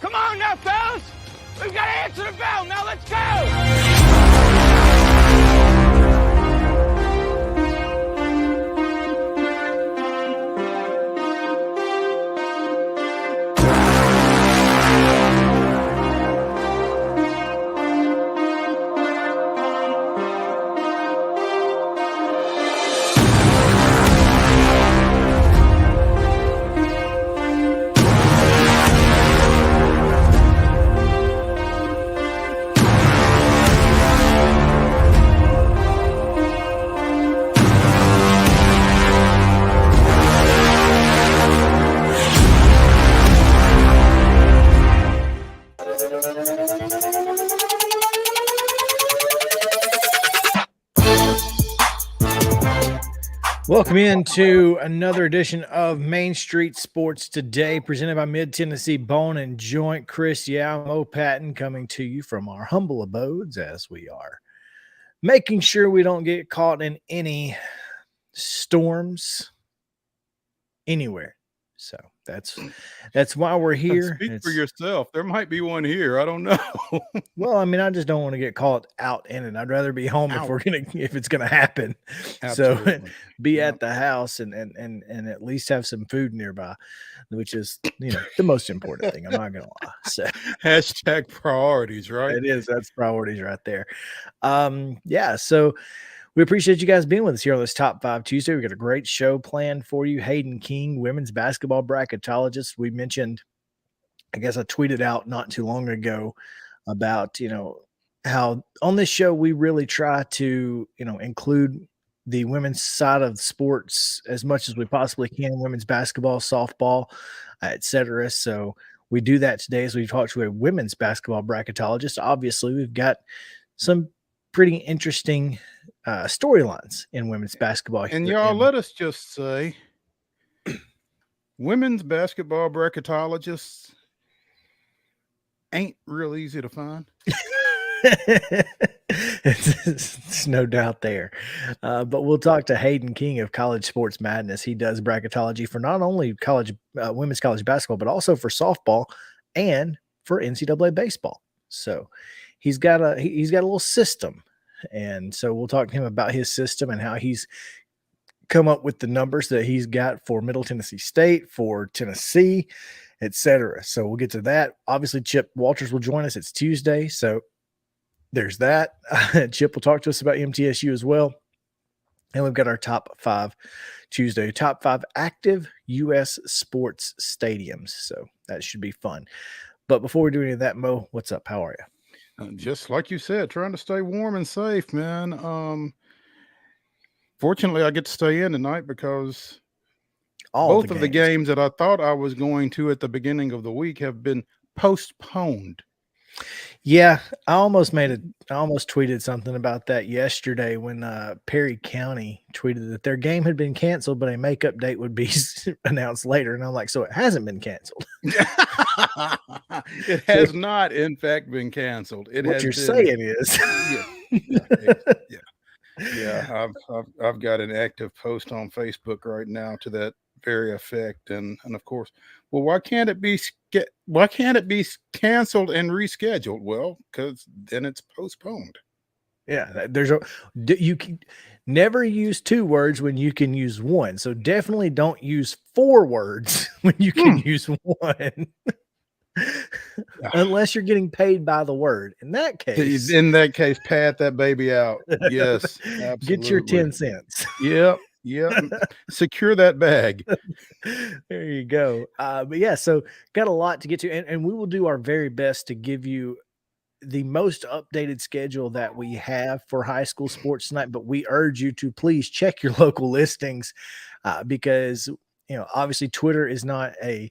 Come on now, fellas. We've got to answer the bell. Now let's go. Welcome into another edition of Main Street Sports Today, presented by Mid-Tennessee Bone and Joint. Chris Yow and Maurice Patton coming to you from our humble abodes as we are making sure we don't get caught in any storms anywhere. So that's why we're here. Speak for yourself. There might be one here. I don't know. Well, I mean, I just don't want to get caught out in it. I'd rather be home if it's gonna happen. Absolutely. So be at the house and at least have some food nearby, which is the most important thing. I'm not gonna lie. So hashtag priorities, right? It is. That's priorities right there. Yeah. So we appreciate you guys being with us here on this Top 5 Tuesday. We've got a great show planned for you. Hayden King, women's basketball bracketologist. We mentioned, I guess I tweeted out not too long ago about, how on this show we really try to, include the women's side of sports as much as we possibly can, women's basketball, softball, etc. So we do that today as we talk to a women's basketball bracketologist. Obviously, we've got some pretty interesting storylines in women's basketball. And y'all, let us just say, women's basketball bracketologists ain't real easy to find. It's no doubt there. But we'll talk to Hayden King of College Sports Madness. He does bracketology for not only women's college basketball, but also for softball and for NCAA baseball. So he's got a little system. And so we'll talk to him about his system and how he's come up with the numbers that he's got for Middle Tennessee State, for Tennessee, etc. So we'll get to that. Obviously, Chip Walters will join us. It's Tuesday, so there's that. Chip will talk to us about MTSU as well. And we've got our Top 5 Tuesday, Top 5 active U.S. sports stadiums. So that should be fun. But before we do any of that, Mo, what's up? How are you? Just like you said, trying to stay warm and safe, man. Fortunately, I get to stay in tonight because both of the games that I thought I was going to at the beginning of the week have been postponed. Yeah, I almost tweeted something about that yesterday when Perry County tweeted that their game had been canceled, but a makeup date would be announced later. And I'm like, so it hasn't been canceled. It has not, in fact, been canceled. What you're saying is, yeah. I've got an active post on Facebook right now to that very effect, and of course, well, why can't it be canceled and rescheduled? Well, because then it's postponed. Yeah, you can never use 2 words when you can use 1. So definitely don't use 4 words when you can use 1. Unless you're getting paid by the word. In that case, pat that baby out. Yes, absolutely. Get your 10 cents. Yep. Secure that bag. There you go. But yeah, so got a lot to get to, and we will do our very best to give you the most updated schedule that we have for high school sports tonight. But we urge you to please check your local listings because obviously Twitter is not the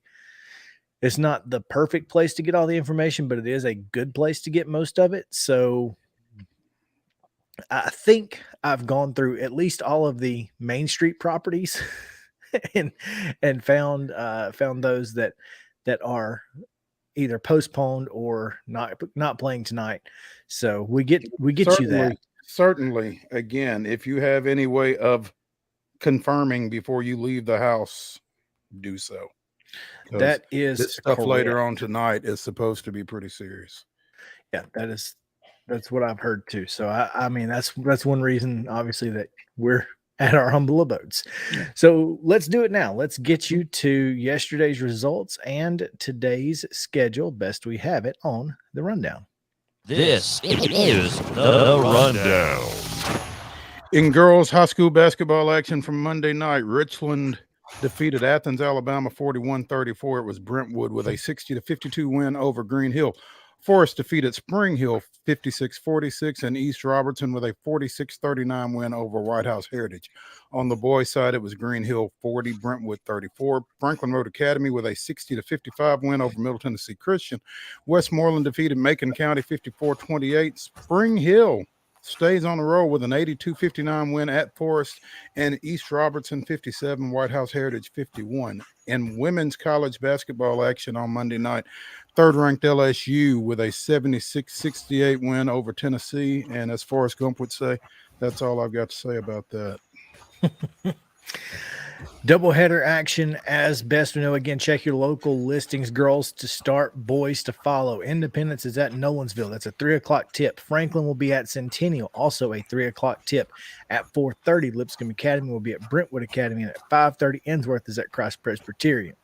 perfect place to get all the information, but it is a good place to get most of it. So I think I've gone through at least all of the Main Street properties and found those that are either postponed or not playing tonight. So we get you that. Certainly. Again, if you have any way of confirming before you leave the house, do so. That is this stuff correct. later on tonight is supposed to be pretty serious. Yeah, that's what I've heard too. So I mean that's one reason obviously that we're at our humble abodes. So let's do it now. Let's get you to yesterday's results and today's schedule, best we have it, on the rundown. This is the rundown. In girls high school basketball action from Monday night, Richland defeated Athens, Alabama 41-34. It was Brentwood with a 60-52 win over Green Hill. Forest defeated Spring Hill 56-46, and East Robertson with a 46-39 win over White House Heritage. On the boys' side, it was Green Hill 40, Brentwood 34. Franklin Road Academy with a 60-55 win over Middle Tennessee Christian. Westmoreland defeated Macon County 54-28. Spring Hill stays on the roll with an 82-59 win at Forest, and East Robertson 57, White House Heritage 51. In women's college basketball action on Monday night, third-ranked LSU with a 76-68 win over Tennessee, and as Forrest Gump would say, that's all I've got to say about that. Doubleheader action as best we know. Again, check your local listings. Girls to start, boys to follow. Independence is at Nolensville. That's a 3 o'clock tip. Franklin will be at Centennial, also a 3 o'clock tip. At 4:30, Lipscomb Academy will be at Brentwood Academy, and at 5:30, Ensworth is at Christ Presbyterian.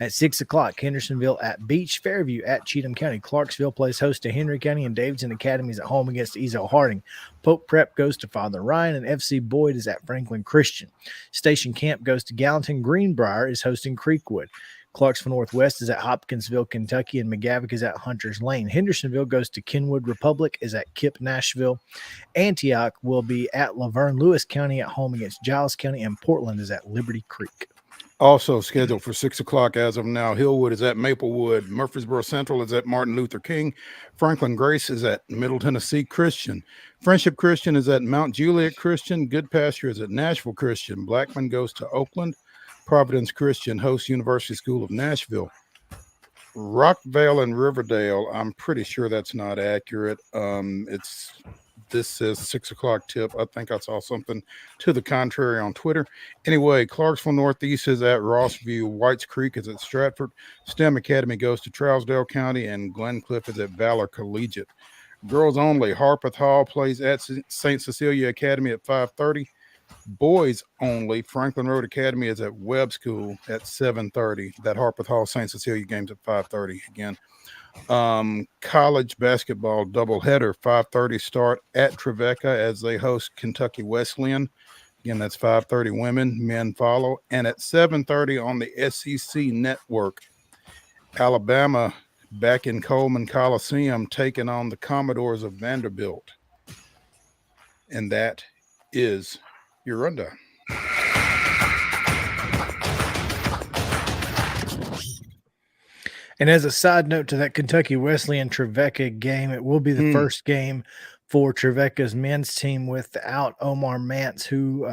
At 6 o'clock, Hendersonville at Beach, Fairview at Cheatham County. Clarksville plays host to Henry County, and Davidson Academy is at home against Ezo Harding. Pope Prep goes to Father Ryan, and FC Boyd is at Franklin Christian. Station Camp goes to Gallatin. Greenbrier is hosting Creekwood. Clarksville Northwest is at Hopkinsville, Kentucky, and McGavick is at Hunter's Lane. Hendersonville goes to Kenwood. Republic is at Kip, Nashville. Antioch will be at Laverne. Lewis County at home against Giles County, and Portland is at Liberty Creek. Also scheduled for 6 o'clock as of now, Hillwood is at Maplewood. Murfreesboro Central is at Martin Luther King. Franklin Grace is at Middle Tennessee Christian. Friendship Christian is at Mount Juliet Christian. Good Pasture is at Nashville Christian. Blackman goes to Oakland. Providence Christian hosts University School of Nashville. Rockvale and Riverdale, I'm pretty sure that's not accurate. This says 6 o'clock tip. I think I saw something to the contrary on Twitter. Anyway, Clarksville Northeast is at Rossview. Whites Creek is at Stratford. STEM Academy goes to Trousdale County, and Glencliff is at Valor Collegiate. Girls only, Harpeth Hall plays at St. Cecilia Academy at 5:30. Boys only, Franklin Road Academy is at Webb School at 7:30. That Harpeth Hall St. Cecilia game's at 5:30 again. College basketball doubleheader, 5:30 start at Trevecca as they host Kentucky Wesleyan. Again, that's 5:30 women, men follow. And at 7:30 on the SEC network, Alabama back in Coleman Coliseum taking on the Commodores of Vanderbilt. And that is your rundown. And as a side note to that Kentucky Wesleyan Trevecca game, it will be the first game for Trevecca's men's team without Omar Mance, who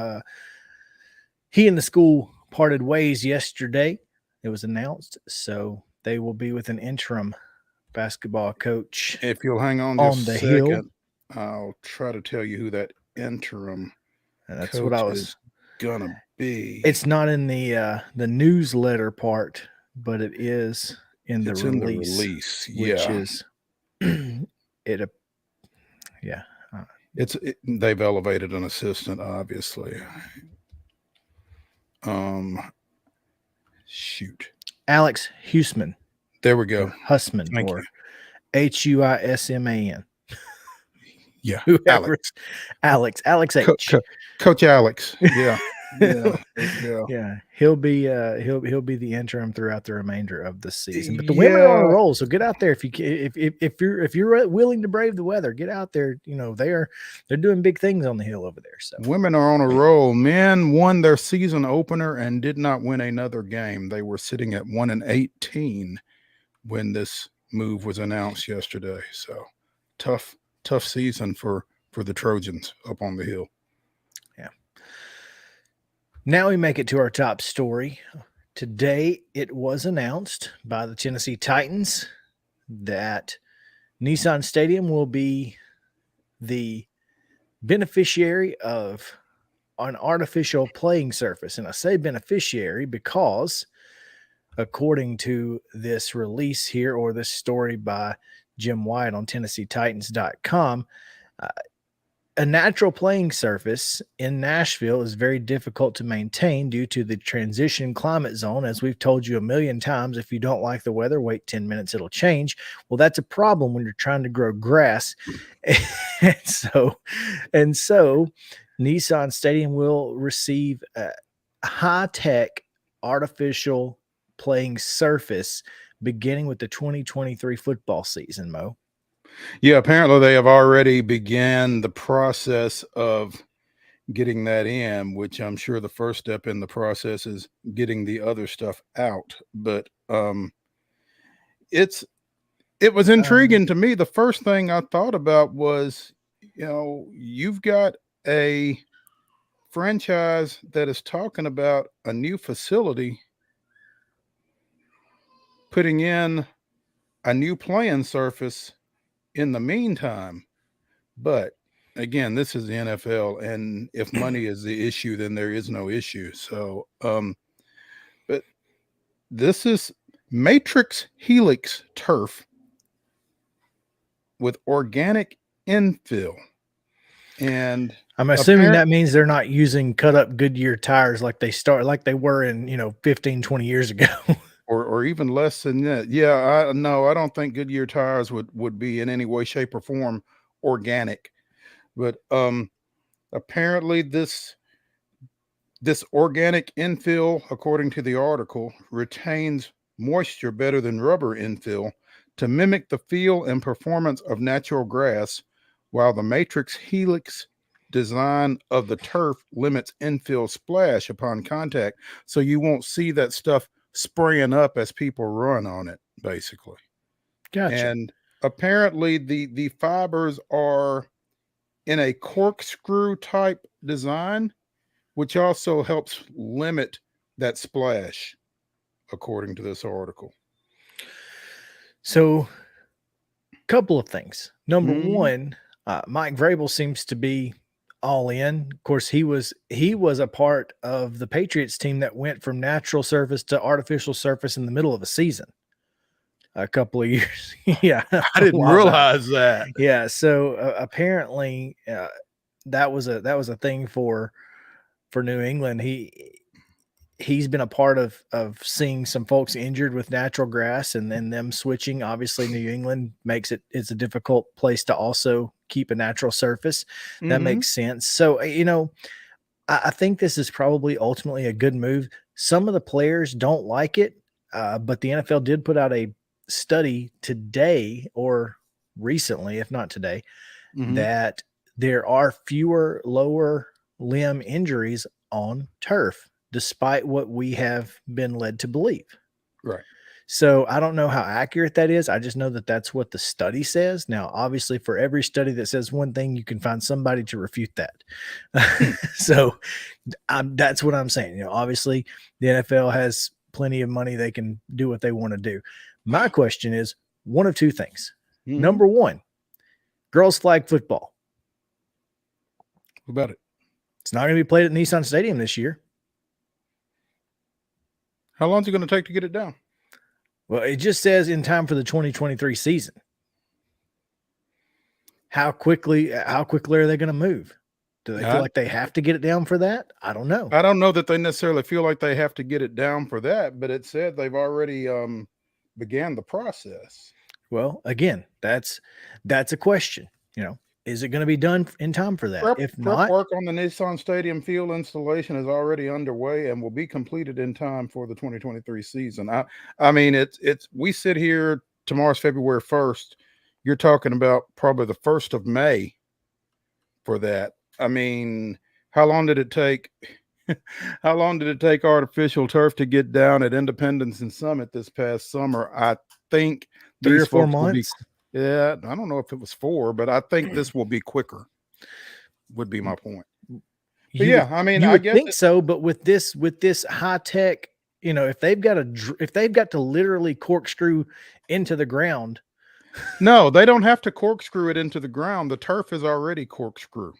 he and the school parted ways yesterday. It was announced, so they will be with an interim basketball coach. If you'll hang on just a second, I'll try to tell you who that interim that's what I was gonna be. It's not in the newsletter part, but it is in the release, yeah. Which is yeah. They've elevated an assistant, obviously. Shoot. Alex Huisman. There we go. Huisman, or Huisman. Yeah, Alex H. Coach Alex. Yeah. Yeah, he'll be the interim throughout the remainder of the season. But the women are on a roll, so get out there if you're willing to brave the weather. Get out there. You know they're doing big things on the hill over there. So women are on a roll. Men won their season opener and did not win another game. They were sitting at 1-18 when this move was announced yesterday. So tough season for the Trojans up on the hill. Now we make it to our top story. Today, it was announced by the Tennessee Titans that Nissan Stadium will be the beneficiary of an artificial playing surface. And I say beneficiary because according to this release here, or this story by Jim White on TennesseeTitans.com, a natural playing surface in Nashville is very difficult to maintain due to the transition climate zone. As we've told you a million times, if you don't like the weather, wait 10 minutes, it'll change. Well, that's a problem when you're trying to grow grass. and so Nissan Stadium will receive a high-tech artificial playing surface beginning with the 2023 football season, Mo. Yeah, apparently they have already began the process of getting that in, which I'm sure the first step in the process is getting the other stuff out. But it was intriguing to me. The first thing I thought about was, you've got a franchise that is talking about a new facility putting in a new playing surface in the meantime. But again, this is the NFL, and if money is the issue, then there is no issue. So, but this is matrix helix turf with organic infill. And I'm assuming that means they're not using cut up Goodyear tires like they were in, 15, 20 years ago. or even less than that. Yeah, I don't think Goodyear tires would be in any way, shape, or form organic. But apparently this organic infill, according to the article, retains moisture better than rubber infill to mimic the feel and performance of natural grass, while the matrix helix design of the turf limits infill splash upon contact, so you won't see that stuff spraying up as people run on it, basically. Gotcha. And apparently the fibers are in a corkscrew type design, which also helps limit that splash, according to this article. So, couple of things. Number one, Mike Vrabel seems to be all in. Of course, he was a part of the Patriots team that went from natural surface to artificial surface in the middle of a season a couple of years. Yeah, I didn't realize that. Yeah, so apparently that was a thing for New England. He's been a part of seeing some folks injured with natural grass and then them switching. Obviously, New England it's a difficult place to also keep a natural surface. That makes sense. So, I think this is probably ultimately a good move. Some of the players don't like it, but the NFL did put out a study today or recently, if not today, that there are fewer lower limb injuries on turf, despite what we have been led to believe. Right. So I don't know how accurate that is. I just know that that's what the study says. Now, obviously, for every study that says one thing, you can find somebody to refute that. So that's what I'm saying. Obviously, the NFL has plenty of money. They can do what they want to do. My question is one of two things. Number one, girls flag football. What about it? It's not going to be played at Nissan Stadium this year. How long is it going to take to get it down? Well, it just says in time for the 2023 season. How quickly are they going to move? Do they feel like they have to get it down for that? I don't know. I don't know that they necessarily feel like they have to get it down for that, but it said they've already began the process. Well, again, that's a question. Is it going to be done in time for that? If not, work on the Nissan Stadium field installation is already underway and will be completed in time for the 2023 season. I mean, it's we sit here, tomorrow's February 1st. You're talking about probably the 1st of May for that. I mean, how long did it take? How long did it take artificial turf to get down at Independence and Summit this past summer? I think 3 or 4 months. Yeah, I don't know if it was 4, but I think this will be quicker. Would be my point. But yeah, I mean, I guess think so. But with this high tech, if they've got to literally corkscrew into the ground. No, they don't have to corkscrew it into the ground. The turf is already corkscrew.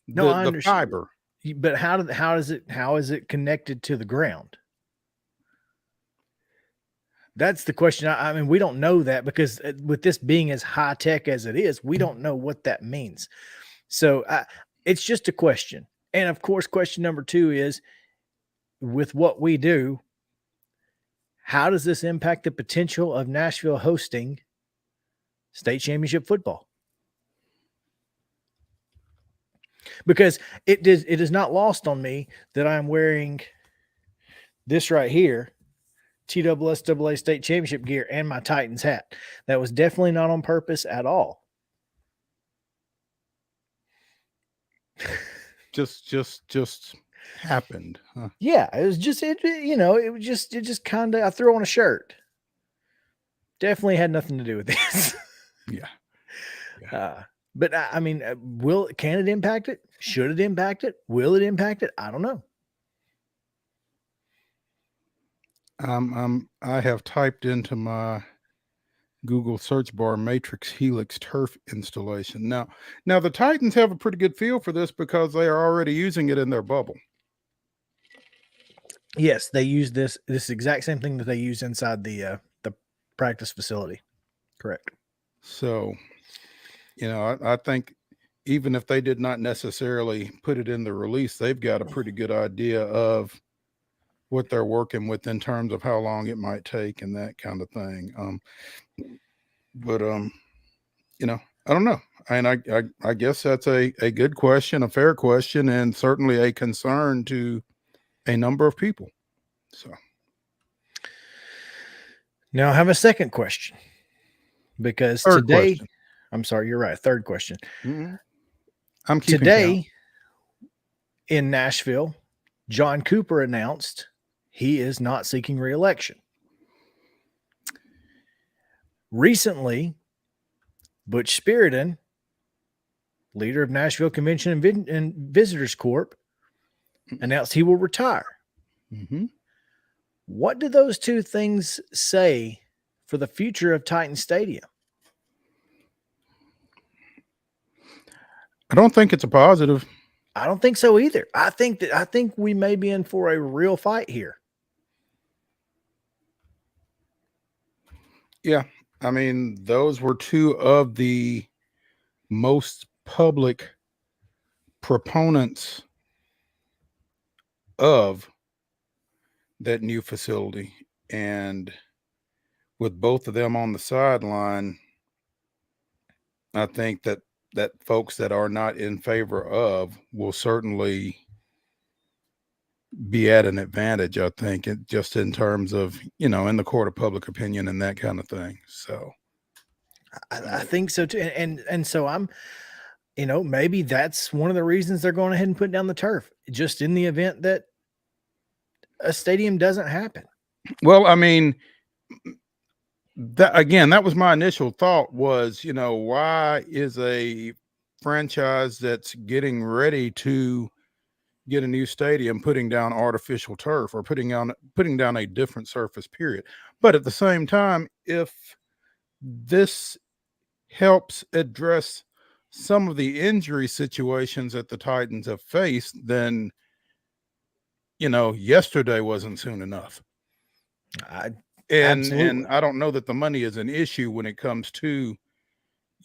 No, I understand. The fiber. But how is it connected to the ground? That's the question. I mean, we don't know that because with this being as high tech as it is, we don't know what that means. So it's just a question. And of course, question number 2 is, with what we do, how does this impact the potential of Nashville hosting state championship football? Because it is not lost on me that I'm wearing this right here, TSSAA state championship gear, and my Titans hat. That was definitely not on purpose at all. Just happened. Huh? Yeah, it was just it just kind of, I threw on a shirt. Definitely had nothing to do with this. Yeah. But I mean, can it impact it? Should it impact it? Will it impact it? I don't know. I have typed into my Google search bar Matrix Helix turf installation. Now the Titans have a pretty good feel for this because they are already using it in their bubble. Yes, they use this exact same thing that they use inside the practice facility. Correct. So, I think even if they did not necessarily put it in the release, they've got a pretty good idea of what they're working with in terms of how long it might take and that kind of thing. But I don't know. And I guess that's a good question, a fair question, and certainly a concern to a number of people. So now I have a second question, because third today question. I'm sorry, you're right. Third question. Mm-hmm. I'm keeping today count. In Nashville, John Cooper announced he is not seeking re-election. Recently, Butch Spiriton, leader of Nashville Convention and Visitors Corp, announced he will retire. Mm-hmm. What do those two things say for the future of Titan Stadium? I don't think it's a positive. I don't think so either. I think we may be in for a real fight here. Yeah. I mean, those were two of the most public proponents of that new facility. And with both of them on the sideline, I think that folks that are not in favor of will certainly be at an advantage, I think, just in terms of, in the court of public opinion and that kind of thing. So I think so too. And so I'm, maybe that's one of the reasons they're going ahead and putting down the turf, just in the event that a stadium doesn't happen. Well, I mean, that was my initial thought was, why is a franchise that's getting ready to get a new stadium putting down artificial turf or putting down a different surface, period. But at the same time, if this helps address some of the injury situations that the Titans have faced, then yesterday wasn't soon enough. And I don't know that the money is an issue when it comes to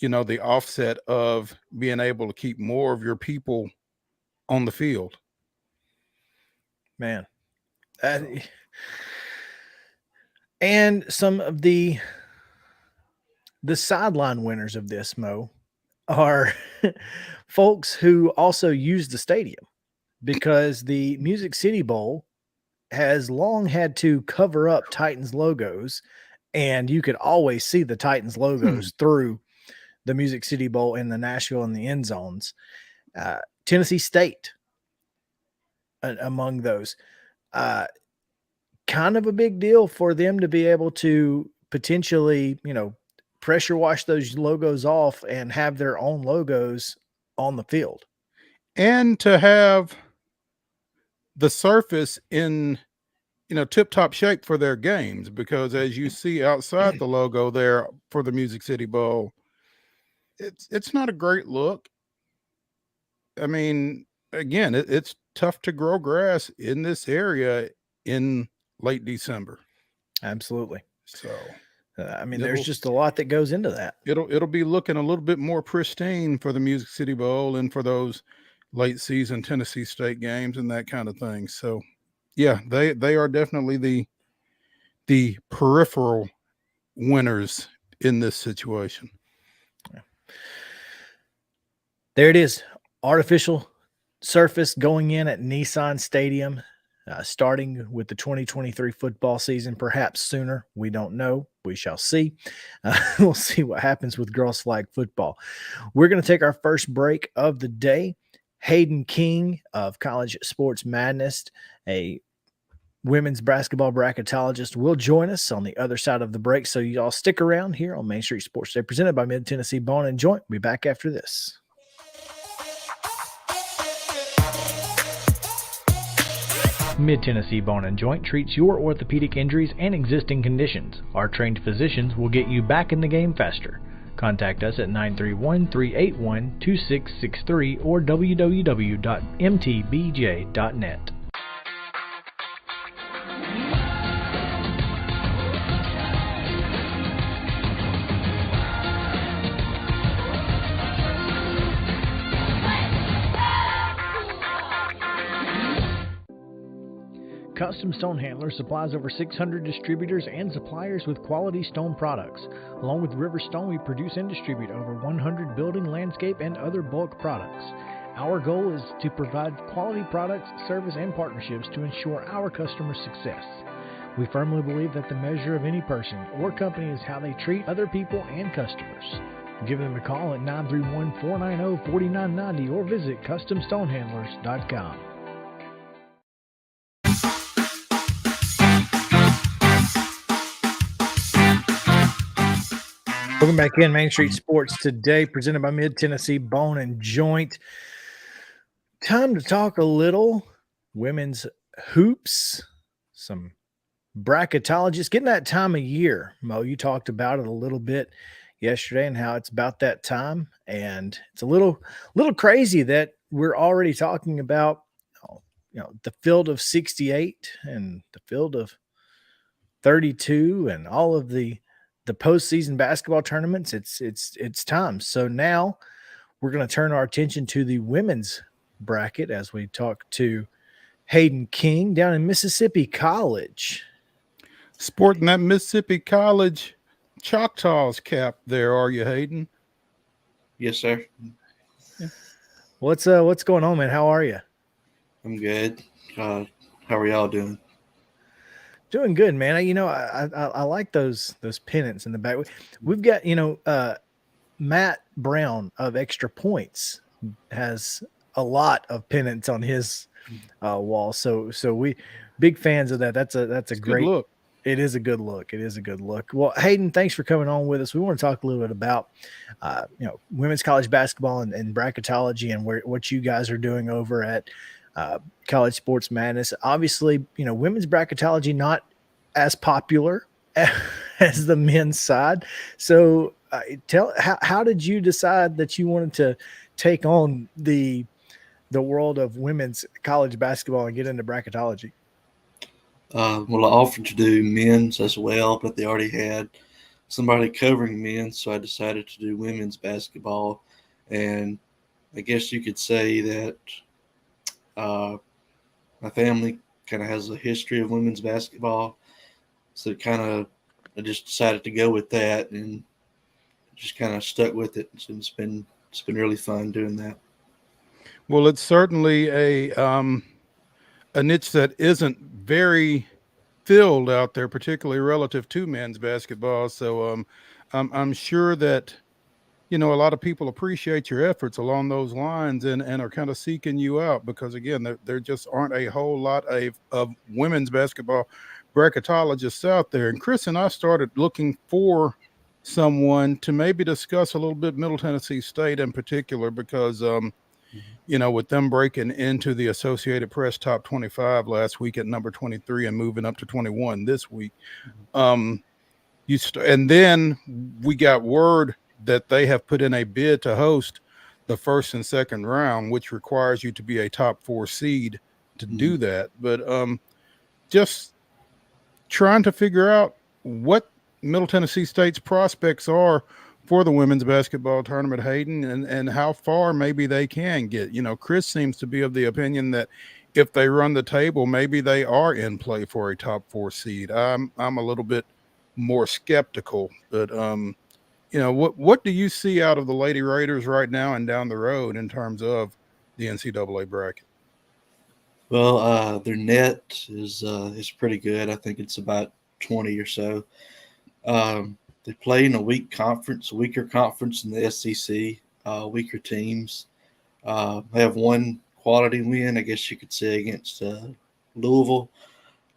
the offset of being able to keep more of your people on the field. Man. And some of the sideline winners of this, Mo, are folks who also use the stadium, because the Music City Bowl has long had to cover up Titans logos, and you could always see the Titans logos through the Music City Bowl in the Nashville and the end zones. Tennessee State among those. Kind of a big deal for them to be able to potentially, pressure wash those logos off and have their own logos on the field. And to have the surface in, tip-top shape for their games, because as you see outside the logo there for the Music City Bowl, it's not a great look. I mean, again, it's tough to grow grass in this area in late December. Absolutely. So, I mean, there's just a lot that goes into that. It'll be looking a little bit more pristine for the Music City Bowl and for those late season Tennessee State games and that kind of thing. So, yeah, they are definitely the peripheral winners in this situation. Yeah. There it is. Artificial surface going in at Nissan Stadium, starting with the 2023 football season, perhaps sooner. We don't know. We shall see. We'll see what happens with girls flag football. We're going to take our first break of the day. Hayden King of College Sports Madness, a women's basketball bracketologist, will join us on the other side of the break. So you all stick around here on Main Street Sports Day, presented by Mid-Tennessee Bone and Joint. We'll be back after this. Mid-Tennessee Bone and Joint treats your orthopedic injuries and existing conditions. Our trained physicians will get you back in the game faster. Contact us at 931-381-2663 or www.mtbj.net. Custom Stone Handler supplies over 600 distributors and suppliers with quality stone products. Along with River Stone, we produce and distribute over 100 building, landscape, and other bulk products. Our goal is to provide quality products, service, and partnerships to ensure our customers' success. We firmly believe that the measure of any person or company is how they treat other people and customers. Give them a call at 931-490-4990 or visit CustomStonehandlers.com. Welcome back in Main Street Sports Today, presented by Mid-Tennessee Bone and Joint. Time to talk a little women's hoops, some bracketologists, getting that time of year. Mo, you talked about it a little bit yesterday and how it's about that time. And it's a little crazy that we're already talking about, the field of 68 and the field of 32 and all of the postseason basketball tournaments. It's time. So now we're going to turn our attention to the women's bracket as we talk to Hayden King down in Mississippi College. Sporting that Mississippi College Choctaws cap there, are you, Hayden? Yes, sir. Yeah. What's going on, man? How are you? I'm good. How are y'all doing? Doing good, man. I like those pennants in the back. We've got, Matt Brown of Extra Points has a lot of pennants on his wall. So we big fans of that. That's a great look. It is a good look. It is a good look. Well, Hayden, thanks for coming on with us. We want to talk a little bit about women's college basketball and bracketology and what you guys are doing over at College Sports Madness. Obviously, women's bracketology not as popular as the men's side. So how did you decide that you wanted to take on the world of women's college basketball and get into bracketology? Well, I offered to do men's as well, but they already had somebody covering men's, so I decided to do women's basketball. And I guess you could say that my family kind of has a history of women's basketball, so I just decided to go with that and just kind of stuck with it. So it's been really fun doing that. Well, it's certainly a niche that isn't very filled out there, particularly relative to men's basketball. So I'm sure that a lot of people appreciate your efforts along those lines and are kind of seeking you out because, again, there just aren't a whole lot of women's basketball bracketologists out there. And Chris and I started looking for someone to maybe discuss a little bit Middle Tennessee State in particular because, with them breaking into the Associated Press top 25 last week at number 23 and moving up to 21 this week. And then we got word that they have put in a bid to host the first and second round, which requires you to be a top 4 seed to do that. But just trying to figure out what Middle Tennessee State's prospects are for the women's basketball tournament, Hayden, and how far maybe they can get. You know, Chris seems to be of the opinion that if they run the table, maybe they are in play for a top 4 seed. I'm a little bit more skeptical, but you know, what do you see out of the Lady Raiders right now and down the road in terms of the NCAA bracket? Well, their net is pretty good. I think it's about 20 or so. They play in a weaker conference in the SEC, weaker teams. They have one quality win, I guess you could say, against Louisville,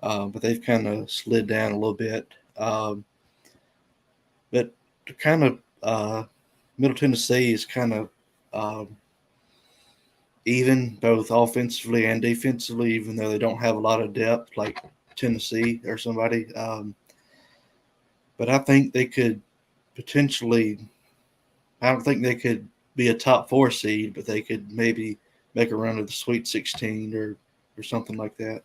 but they've kind of slid down a little bit. But kind of Middle Tennessee is kind of even both offensively and defensively, even though they don't have a lot of depth like Tennessee or somebody. But I think they could potentially – I don't think they could be a top 4 seed, but they could maybe make a run of the Sweet 16 or something like that.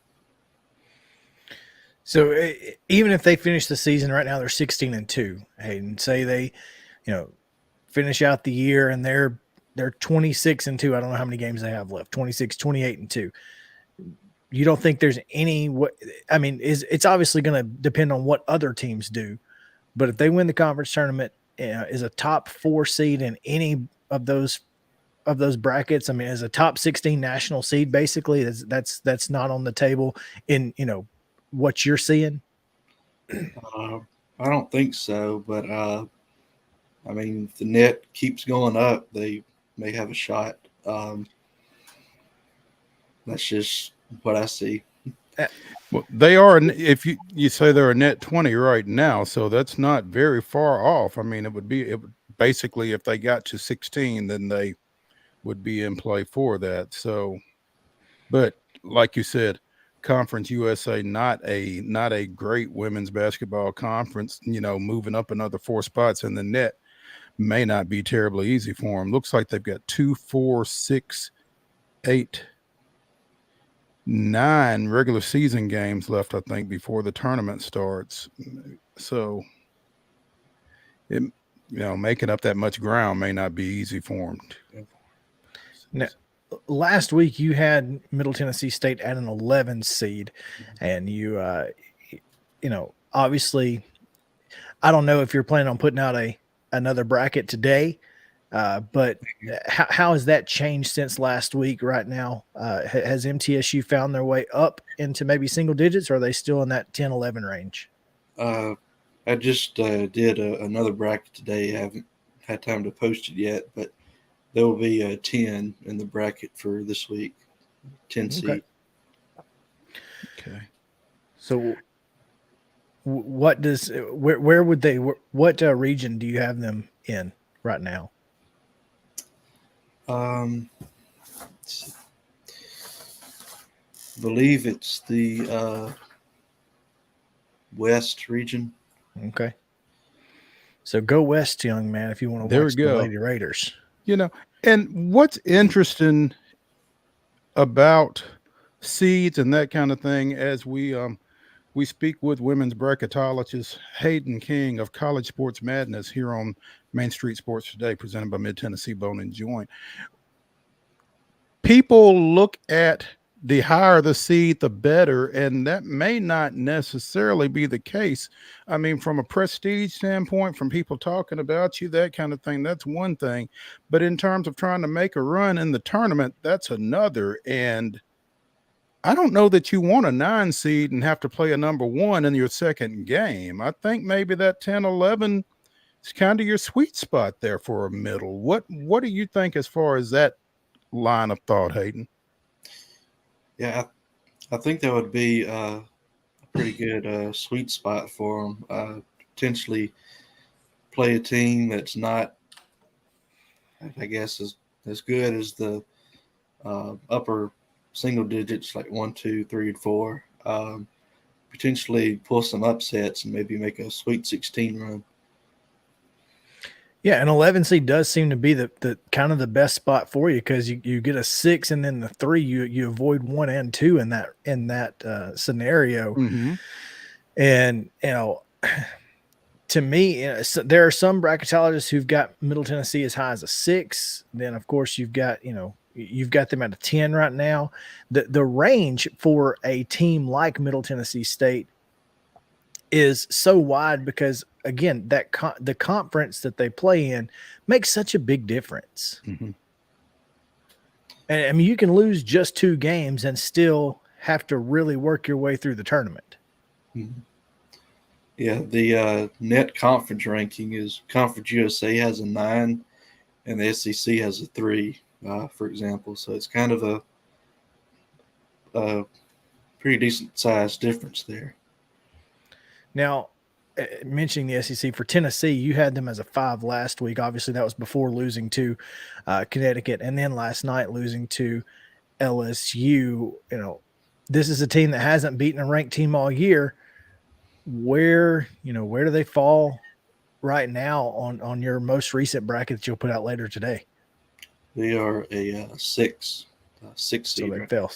So even if they finish the season right now, they're 16-2. Hayden, say they, finish out the year and they're 26-2. I don't know how many games they have left. 26, 28-2. You don't think there's any? I mean, it's obviously going to depend on what other teams do. But if they win the conference tournament, is a top 4 seed in any of those brackets. I mean, as a top 16 national seed, basically, that's not on the table in what you're seeing. I don't think so, but I mean, if the net keeps going up, they may have a shot. That's just what I see. Well, they are. If you say they're a net 20 right now, so that's not very far off. I mean, it would basically, if they got to 16, then they would be in play for that. So, but like you said, Conference USA, not a great women's basketball conference. Moving up another 4 spots in the net may not be terribly easy for them. Looks like they've got 2, 4, 6, 8, 9 regular season games left, I think, before the tournament starts. So, making up that much ground may not be easy for them. Now, last week you had Middle Tennessee State at an 11 seed, and you, obviously, I don't know if you're planning on putting out another bracket today. But how has that changed since last week right now? Has MTSU found their way up into maybe single digits, or are they still in that 10-11 range? I just did another bracket today. I haven't had time to post it yet, but there will be a 10 in the bracket for this week, 10 seed. Okay. So what region do you have them in right now? I believe it's the West region. Okay. So go West, young man, if you want to watch the Lady Raiders. And what's interesting about seeds and that kind of thing, as we speak with women's bracketologist Hayden King of College Sports Madness here on Main Street Sports Today, presented by Mid-Tennessee Bone and Joint. People look at the higher the seed, the better, and that may not necessarily be the case. I mean, from a prestige standpoint, from people talking about you, that kind of thing, that's one thing. But in terms of trying to make a run in the tournament, that's another. And I don't know that you want a 9 seed and have to play a number 1 in your second game. I think maybe that 10-11 is kind of your sweet spot there for a middle. What do you think as far as that line of thought, Hayden? Yeah, I think that would be a pretty good sweet spot for them. Potentially play a team that's not, I guess, as good as the upper single digits, like 1, 2, 3, and 4. Potentially pull some upsets and maybe make a Sweet 16 run. Yeah, an 11 seed does seem to be the kind of the best spot for you, because you get a 6 and then the 3, you avoid 1 and 2 in that scenario. Mm-hmm. And to me, there are some bracketologists who've got Middle Tennessee as high as a 6. Then, of course, you've got them at a 10 right now. The range for a team like Middle Tennessee State is so wide because, again, the conference that they play in makes such a big difference. Mm-hmm. And I mean, you can lose just 2 games and still have to really work your way through the tournament. Mm-hmm. Yeah, the net conference ranking is Conference USA has a 9 and the SEC has a 3, for example. So it's kind of a pretty decent size difference there. Now, mentioning the SEC, for Tennessee, you had them as a 5 last week. Obviously, that was before losing to Connecticut, and then last night losing to LSU. This is a team that hasn't beaten a ranked team all year. Where do they fall right now on your most recent bracket that you'll put out later today? They are a 6 seed. So they fell.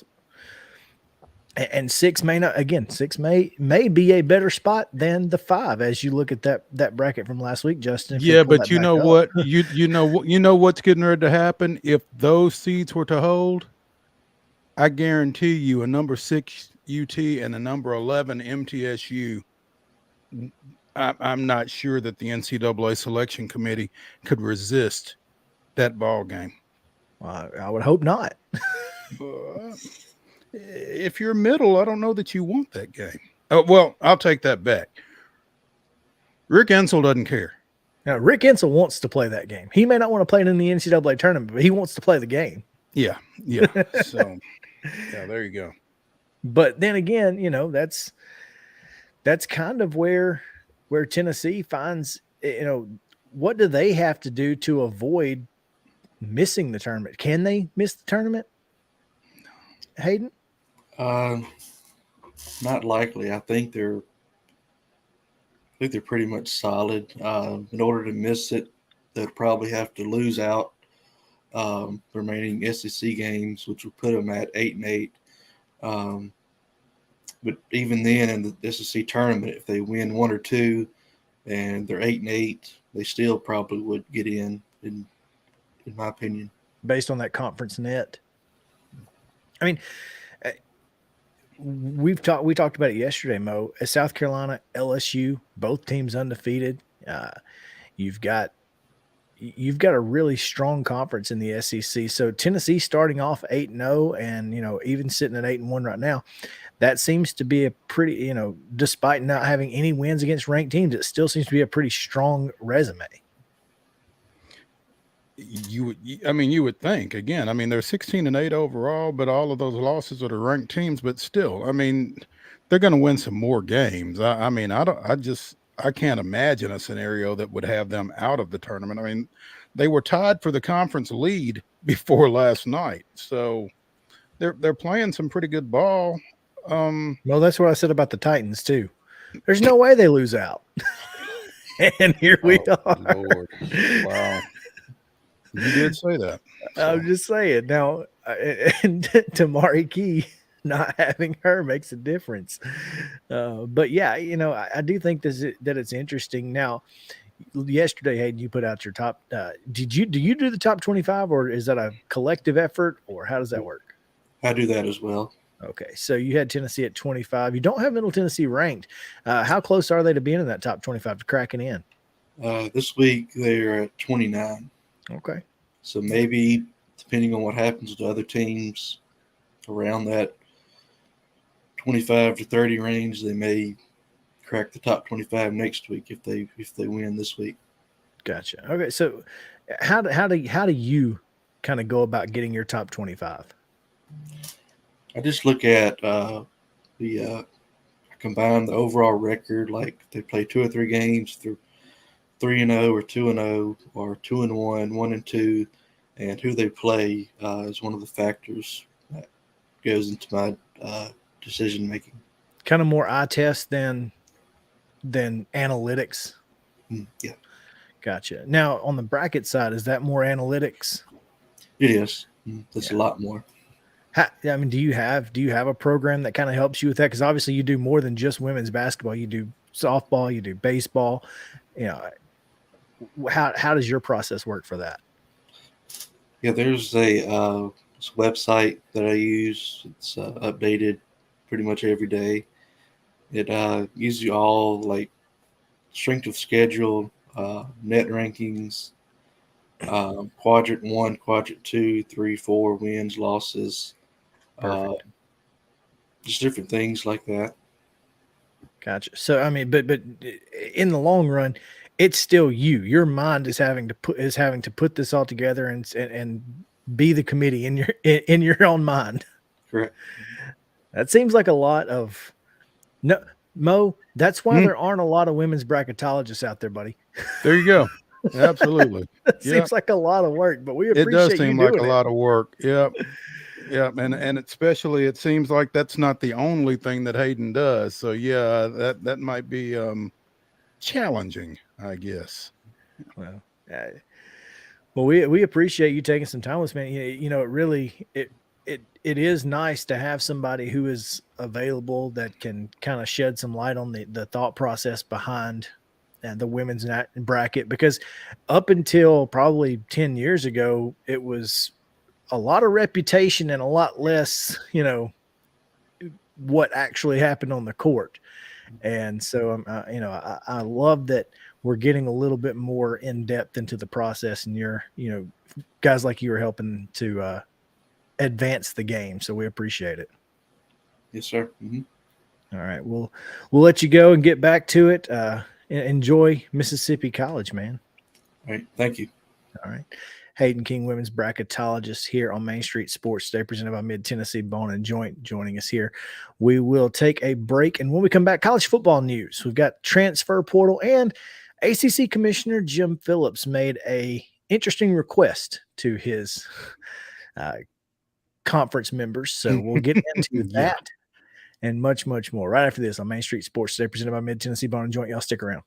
And 6 may not, again, 6 may be a better spot than the 5 as you look at that bracket from last week, Justin. Yeah, but you know what? You know what's getting ready to happen if those seeds were to hold. I guarantee you a number 6 UT and a number 11 MTSU. I'm not sure that the NCAA selection committee could resist that ball game. I would hope not. If you're middle, I don't know that you want that game. Oh, well, I'll take that back. Rick Ensel doesn't care. Now, Rick Ensel wants to play that game. He may not want to play it in the NCAA tournament, but he wants to play the game. Yeah. So, yeah, there you go. But then again, that's kind of where Tennessee finds, what do they have to do to avoid missing the tournament? Can they miss the tournament, Hayden? Not likely. I think they're pretty much solid. In order to miss it, they'll probably have to lose out the remaining SEC games, which will put them at 8-8. But even then, in the SEC tournament, if they win 1 or 2 and they're 8-8, they still probably would get in my opinion. Based on that conference net. I mean, we talked about it yesterday, Mo. South Carolina, LSU, both teams undefeated. You've got a really strong conference in the SEC. So Tennessee starting off 8-0 and, even sitting at 8-1 right now, that seems to be a pretty, despite not having any wins against ranked teams, it still seems to be a pretty strong resume. You would think, again, they're 16-8 overall, but all of those losses are to ranked teams, but still, they're going to win some more games. I can't imagine a scenario that would have them out of the tournament. They were tied for the conference lead before last night. So they're playing some pretty good ball. Well, that's what I said about the Titans too. There's no way they lose out. And here we are. Lord. Wow. You did say that. So. I'm just saying. Now, and Tamari Key, not having her makes a difference. But yeah, I do think that it's interesting. Now, yesterday, Hayden, you put out your top. Do you do the top 25, or is that a collective effort, or how does that work? I do that as well. Okay, so you had Tennessee at 25. You don't have Middle Tennessee ranked. How close are they to being in that top 25 to cracking in? This week they're at 29. Okay. So maybe, depending on what happens to other teams around that 25 to 30 range, they may crack the top 25 next week if they win this week. Gotcha. Okay, so how do you kind of go about getting your top 25? I just look at combine the overall record, like if they play 2 or 3 games through 3-0 or 2-0 or 2-1, 1-2, and who they play is one of the factors that goes into my decision making. Kind of more eye test than analytics. Yeah. Gotcha. Now on the bracket side, is that more analytics? It is. That's a lot more. Do you have a program that kind of helps you with that? Because obviously you do more than just women's basketball. You do softball, you do baseball. how does your process work for that? Yeah, there's a website that I use. It's updated pretty much every day. It gives you all like strength of schedule, net rankings, quadrant 1, quadrant 2, 3, 4, wins, losses, just different things like that. Gotcha. So I mean, but in the long run, it's still you. Your mind is having to put this all together and be the committee in your own mind. Correct. That seems like a lot of Mo. That's why there aren't a lot of women's bracketologists out there, buddy. There you go. Absolutely. It seems like a lot of work, but we appreciate it does seem like a it. lot of work. Yep. Yeah, and especially it seems like that's not the only thing that Hayden does. So yeah, that might be challenging, I guess. Well, we appreciate you taking some time with us, man. It really it is nice to have somebody who is available that can kind of shed some light on the thought process behind the women's bracket, because up until probably 10 years ago, it was a lot of reputation and a lot less, what actually happened on the court. And so, I love that we're getting a little bit more in depth into the process, and you're, guys like you are helping to advance the game. So we appreciate it. Yes, sir. Mm-hmm. All right. We'll let you go and get back to it. Enjoy Mississippi College, man. All right. Thank you. All right. Hayden King, women's bracketologist here on Main Street Sports Today, presented by Mid-Tennessee Bone and Joint, joining us here. We will take a break, and when we come back, college football news. We've got transfer portal, and ACC Commissioner Jim Phillips made a interesting request to his conference members. So we'll get into that and much, much more right after this on Main Street Sports Today, presented by Mid-Tennessee Bone and Joint. Y'all stick around.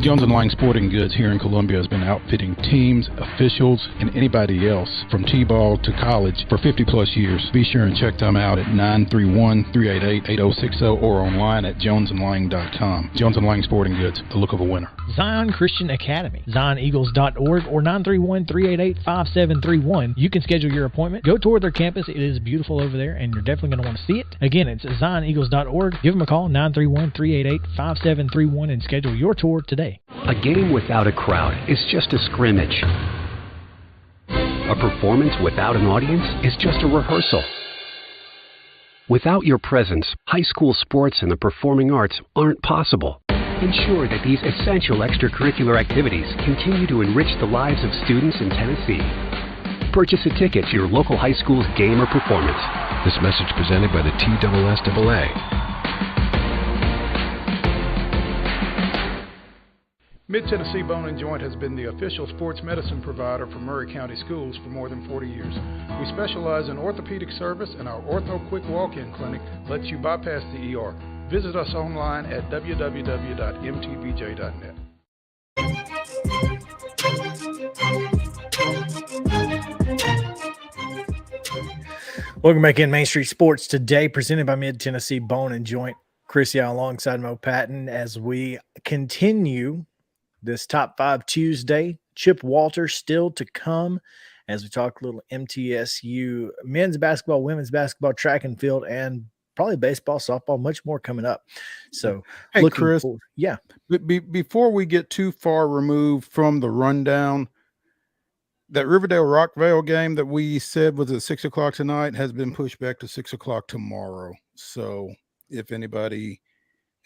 Jones & Lang Sporting Goods here in Columbia has been outfitting teams, officials, and anybody else from T-ball to college for 50-plus years. Be sure and check them out at 931-388-8060 or online at jonesandlang.com. Jones & Lang Sporting Goods, the look of a winner. Zion Christian Academy, zioneagles.org or 931-388-5731. You can schedule your appointment. Go tour their campus. It is beautiful over there, and you're definitely going to want to see it. Again, it's zioneagles.org. Give them a call, 931-388-5731, and schedule your tour today. A game without a crowd is just a scrimmage. A performance without an audience is just a rehearsal. Without your presence, high school sports and the performing arts aren't possible. Ensure that these essential extracurricular activities continue to enrich the lives of students in Tennessee. Purchase a ticket to your local high school's game or performance. This message presented by the TSSAA. Mid-Tennessee Bone and Joint has been the official sports medicine provider for Murray County Schools for more than 40 years. We specialize in orthopedic service, and our Ortho Quick Walk-In Clinic lets you bypass the ER. Visit us online at www.mtbj.net. Welcome back in Main Street Sports Today, presented by Mid-Tennessee Bone and Joint. Chris Yow alongside Mo Patton as we continue this Top 5 Tuesday. Chip Walter still to come as we talk a little MTSU men's basketball, women's basketball, track and field, and probably baseball, softball, much more coming up. So, hey, Chris, yeah. Before we get too far removed from the rundown, that Riverdale Rockvale game that we said was at 6 o'clock tonight has been pushed back to 6 o'clock tomorrow. So if anybody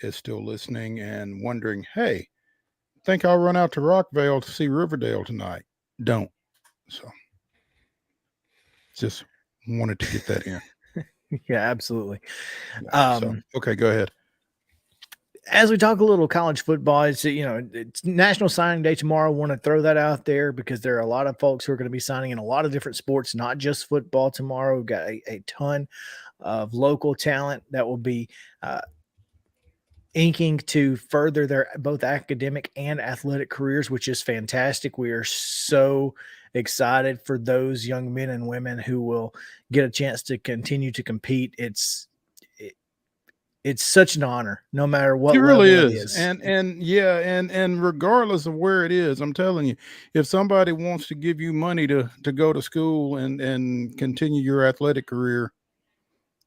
is still listening and wondering, hey, think I'll run out to Rockvale to see Riverdale tonight, don't. So just wanted to get that in. Yeah, absolutely. Okay, go ahead. As we talk a little college football, it's National Signing Day tomorrow. I want to throw that out there because there are a lot of folks who are going to be signing in a lot of different sports, not just football tomorrow. We've got a ton of local talent that will be inking to further their both academic and athletic careers, which is fantastic. We are so excited for those young men and women who will get a chance to continue to compete. It's it's such an honor, no matter what It level really it is. is. And regardless of where it is, I'm telling you, if somebody wants to give you money to go to school and continue your athletic career,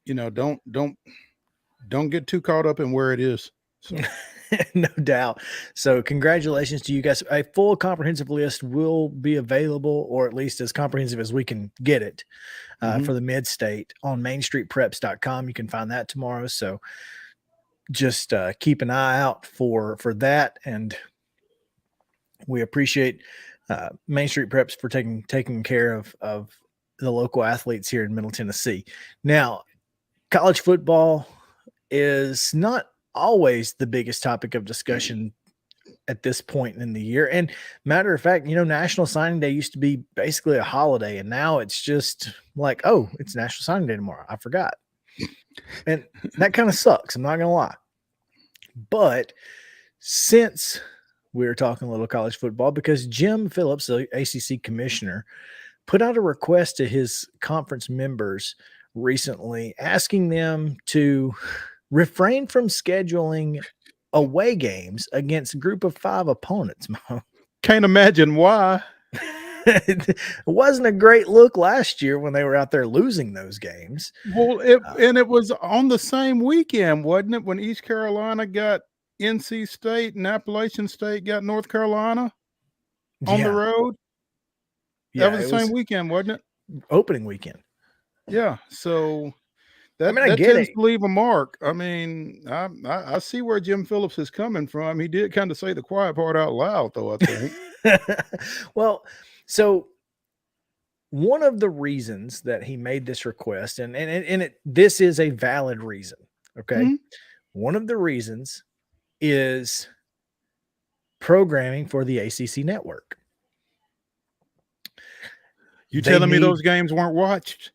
don't get too caught up in where it is. So. No doubt. So congratulations to you guys. A full comprehensive list will be available, or at least as comprehensive as we can get it, for the mid-state on mainstreetpreps.com. You can find that tomorrow. So just keep an eye out for that. And we appreciate Main Street Preps for taking care of the local athletes here in Middle Tennessee. Now, college football is not always the biggest topic of discussion at this point in the year. And matter of fact, National Signing Day used to be basically a holiday, and now it's just like, oh, it's National Signing Day tomorrow. I forgot. And that kind of sucks. I'm not going to lie. But since we're talking a little college football, because Jim Phillips, the ACC commissioner, put out a request to his conference members recently asking them to refrain from scheduling away games against a group of 5 opponents. Can't imagine why. It wasn't a great look last year when they were out there losing those games. Well, it was on the same weekend, wasn't it? When East Carolina got NC State and Appalachian State got North Carolina on the road. Yeah, that was the same weekend, wasn't it? Opening weekend. Yeah. So that I get tends it. to leave a mark. I mean, I see where Jim Phillips is coming from. He did kind of say the quiet part out loud, though, I think. Well, so one of the reasons that he made this request, and this is a valid reason, okay? Mm-hmm. One of the reasons is programming for the ACC network. You telling me those games weren't watched?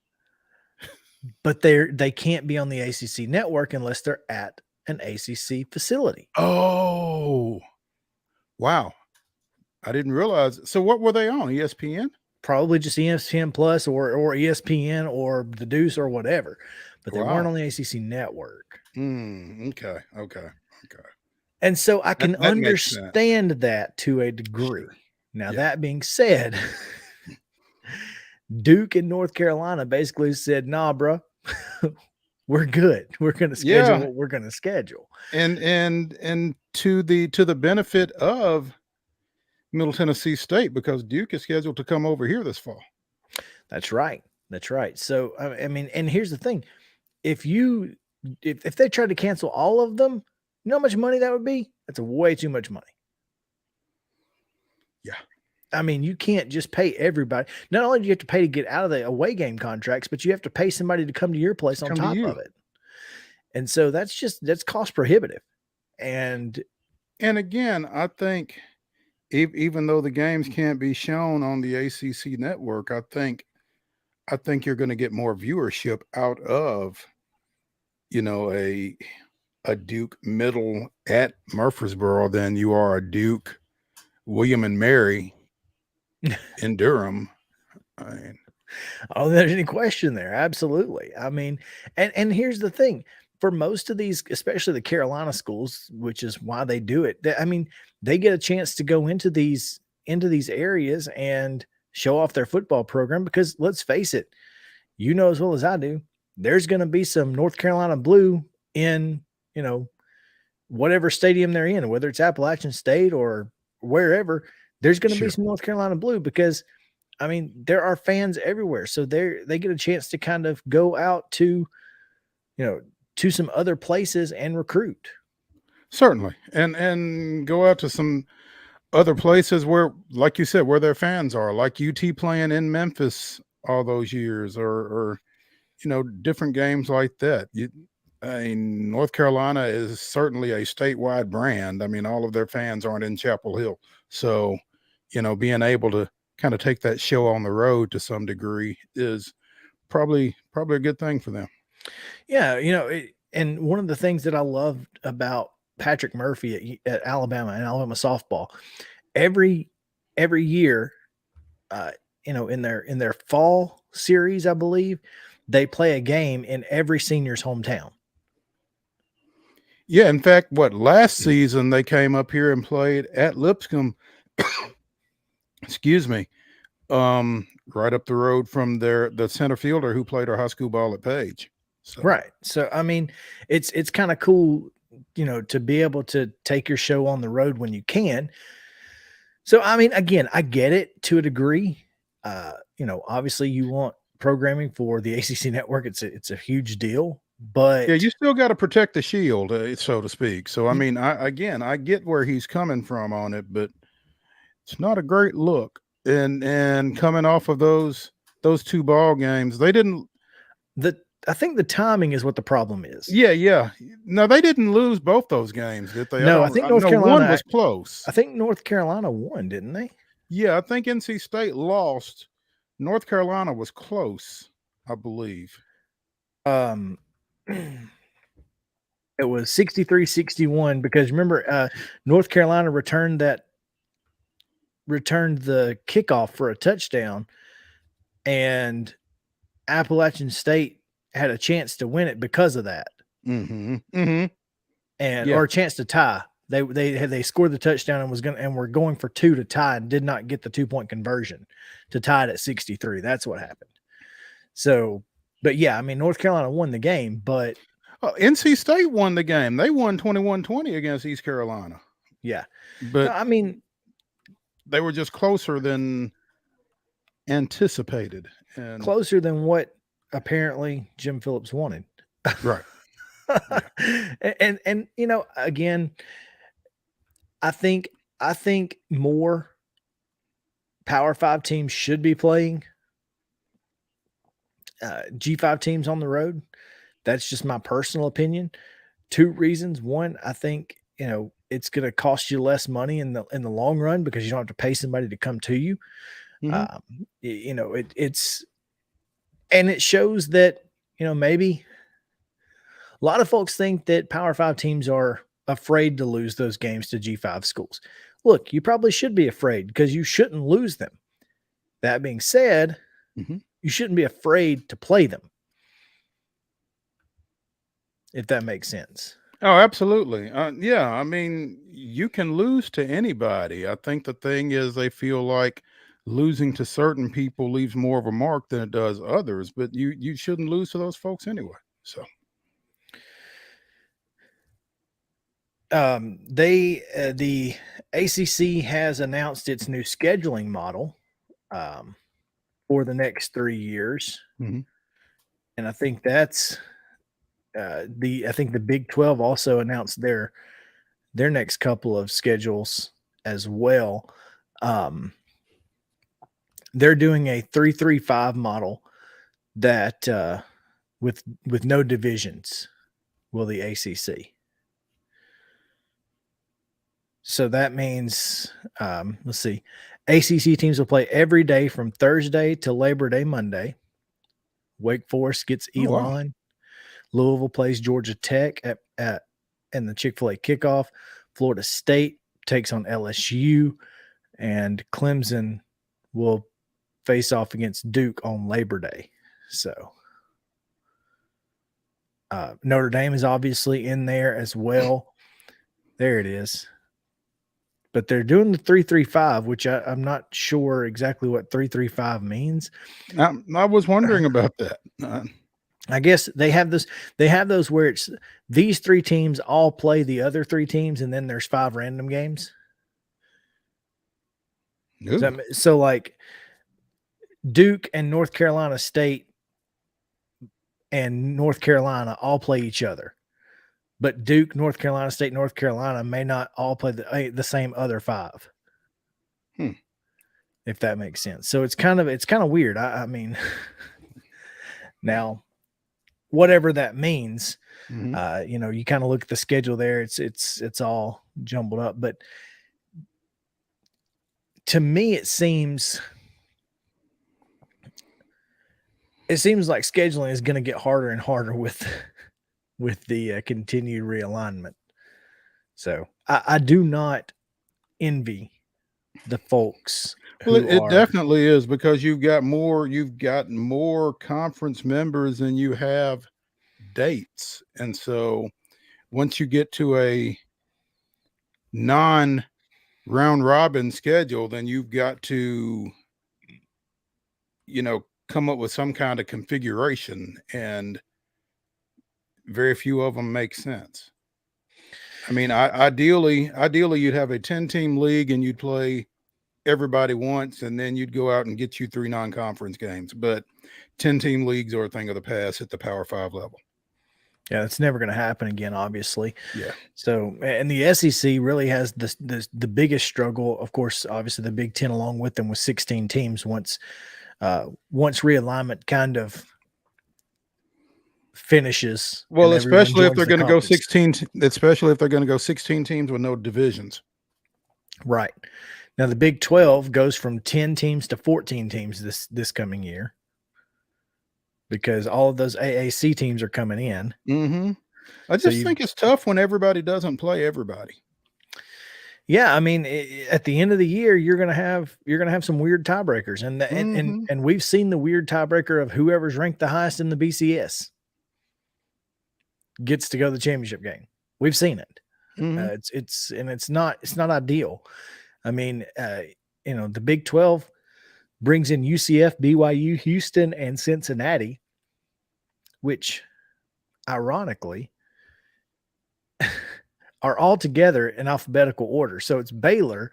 But they can't be on the ACC network unless they're at an ACC facility. Oh, wow. I didn't realize. So what were they on? ESPN? Probably just ESPN Plus or ESPN or the Deuce or whatever. But they weren't on the ACC network. Okay. And so I can understand that to a degree. Sure. Now, that being said, Duke and North Carolina basically said, nah, bro, we're good. We're going to schedule what we're going to schedule. And to the benefit of Middle Tennessee State, because Duke is scheduled to come over here this fall. That's right. So, I mean, and here's the thing. If they tried to cancel all of them, you know how much money that would be? That's way too much money. Yeah. I mean, you can't just pay everybody. Not only do you have to pay to get out of the away game contracts, but you have to pay somebody to come to your place on top of it. And so that's cost prohibitive. And again, I think even though the games can't be shown on the ACC network, I think you're going to get more viewership out of, a Duke Middle at Murfreesboro than you are a Duke William and Mary in Durham. There's any question there. Absolutely. I mean, and here's the thing. For most of these, especially the Carolina schools, which is why they do it, they get a chance to go into these areas and show off their football program, because let's face it, as well as I do, there's going to be some North Carolina blue in, whatever stadium they're in, whether it's Appalachian State or wherever, there's going to be some North Carolina blue, because there are fans everywhere. So they get a chance to kind of go out to, to some other places and recruit. Certainly. And go out to some other places where, like you said, where their fans are, like UT playing in Memphis all those years, or different games like that. North Carolina is certainly a statewide brand. All of their fans aren't in Chapel Hill. So, being able to kind of take that show on the road to some degree is probably a good thing for them. Yeah. And one of the things that I loved about Patrick Murphy at Alabama and Alabama softball, every year, in their fall series, I believe they play a game in every senior's hometown. Yeah, in fact, last season they came up here and played at Lipscomb. Excuse me. Right up the road from the center fielder who played our high school ball at Page. So. Right. So I mean, it's kind of cool, to be able to take your show on the road when you can. So I mean, again, I get it to a degree. Obviously you want programming for the ACC network. It's a huge deal. But yeah, you still got to protect the shield, so to speak. So I mean, I get where he's coming from on it, but it's not a great look. And coming off of those 2 ball games, they didn't. I think the timing is what the problem is. Yeah. No, they didn't lose both those games, did they? No, I think North Carolina one was close. I think North Carolina won, didn't they? Yeah, I think NC State lost. North Carolina was close, I believe. It was 63-61 because remember, North Carolina returned the kickoff for a touchdown, and Appalachian State had a chance to win it because of that. Mm-hmm. Mm-hmm. And or a chance to tie. They scored the touchdown and were going for 2 to tie and did not get the 2-point conversion to tie it at 63. That's what happened. So, but yeah, I mean, North Carolina won the game, but NC State won the game. They won 21-20 against East Carolina. Yeah. But no, I mean, they were just closer than anticipated. And closer than what apparently Jim Phillips wanted. Right. and again, I think more Power 5 teams should be playing G5 teams on the road. That's just my personal opinion. 2 reasons. One, I think, it's going to cost you less money in the long run because you don't have to pay somebody to come to you. Mm-hmm. It shows that, maybe a lot of folks think that Power 5 teams are afraid to lose those games to G5 schools. Look, you probably should be afraid because you shouldn't lose them. That being said, mm-hmm. you shouldn't be afraid to play them. If that makes sense. Oh, absolutely. Yeah, I mean, you can lose to anybody. I think the thing is they feel like losing to certain people leaves more of a mark than it does others, but you shouldn't lose to those folks anyway. So the ACC has announced its new scheduling model for the next 3 years. Mm-hmm. And I think that's I think the Big 12 also announced their next couple of schedules as well. They're doing a 3-3-5 model that with no divisions will the ACC. So that means, let's see, ACC teams will play every day from Thursday to Labor Day Monday. Wake Forest gets Elon. Wow. Louisville plays Georgia Tech in the Chick-fil-A kickoff. Florida State takes on LSU, and Clemson will face off against Duke on Labor Day. So Notre Dame is obviously in there as well. There it is. But they're doing the 3-3-5, which I'm not sure exactly what 3-3-5 means. I was wondering about that. I guess they have this. They have those where it's these 3 teams all play the other 3 teams, and then there's 5 random games. So like Duke and North Carolina State and North Carolina all play each other, but Duke, North Carolina State, North Carolina may not all play the same other 5. If that makes sense. So it's kind of weird. I mean, now, whatever that means, mm-hmm. You kind of look at the schedule there. It's all jumbled up, but to me, it seems like scheduling is going to get harder and harder with the continued realignment. So I do not envy the folks. Well, it definitely is, because you've got more conference members than you have dates. And so once you get to a non-round robin schedule, then you've got to, come up with some kind of configuration, and very few of them make sense. I mean, ideally you'd have a 10-team league and you'd play everybody once, and then you'd go out and get you 3 non-conference games. But 10-team leagues are a thing of the past at the Power 5 level. Yeah, it's never going to happen again, obviously. Yeah. So, and the SEC really has the biggest struggle. Of course, obviously the Big Ten along with them with 16 teams once realignment kind of finishes. Well, especially if they're going to go 16, especially if they're going to go 16 teams with no divisions. Right. Now the Big 12 goes from 10 teams to 14 teams this coming year, because all of those AAC teams are coming in. Mm-hmm. I just think it's tough when everybody doesn't play everybody. Yeah, I mean, at the end of the year, you're gonna have some weird tiebreakers, and we've seen the weird tiebreaker of whoever's ranked the highest in the BCS gets to go to the championship game. We've seen it. Mm-hmm. It's not ideal. I mean, the Big 12 brings in UCF, BYU, Houston, and Cincinnati, which ironically are all together in alphabetical order. So it's Baylor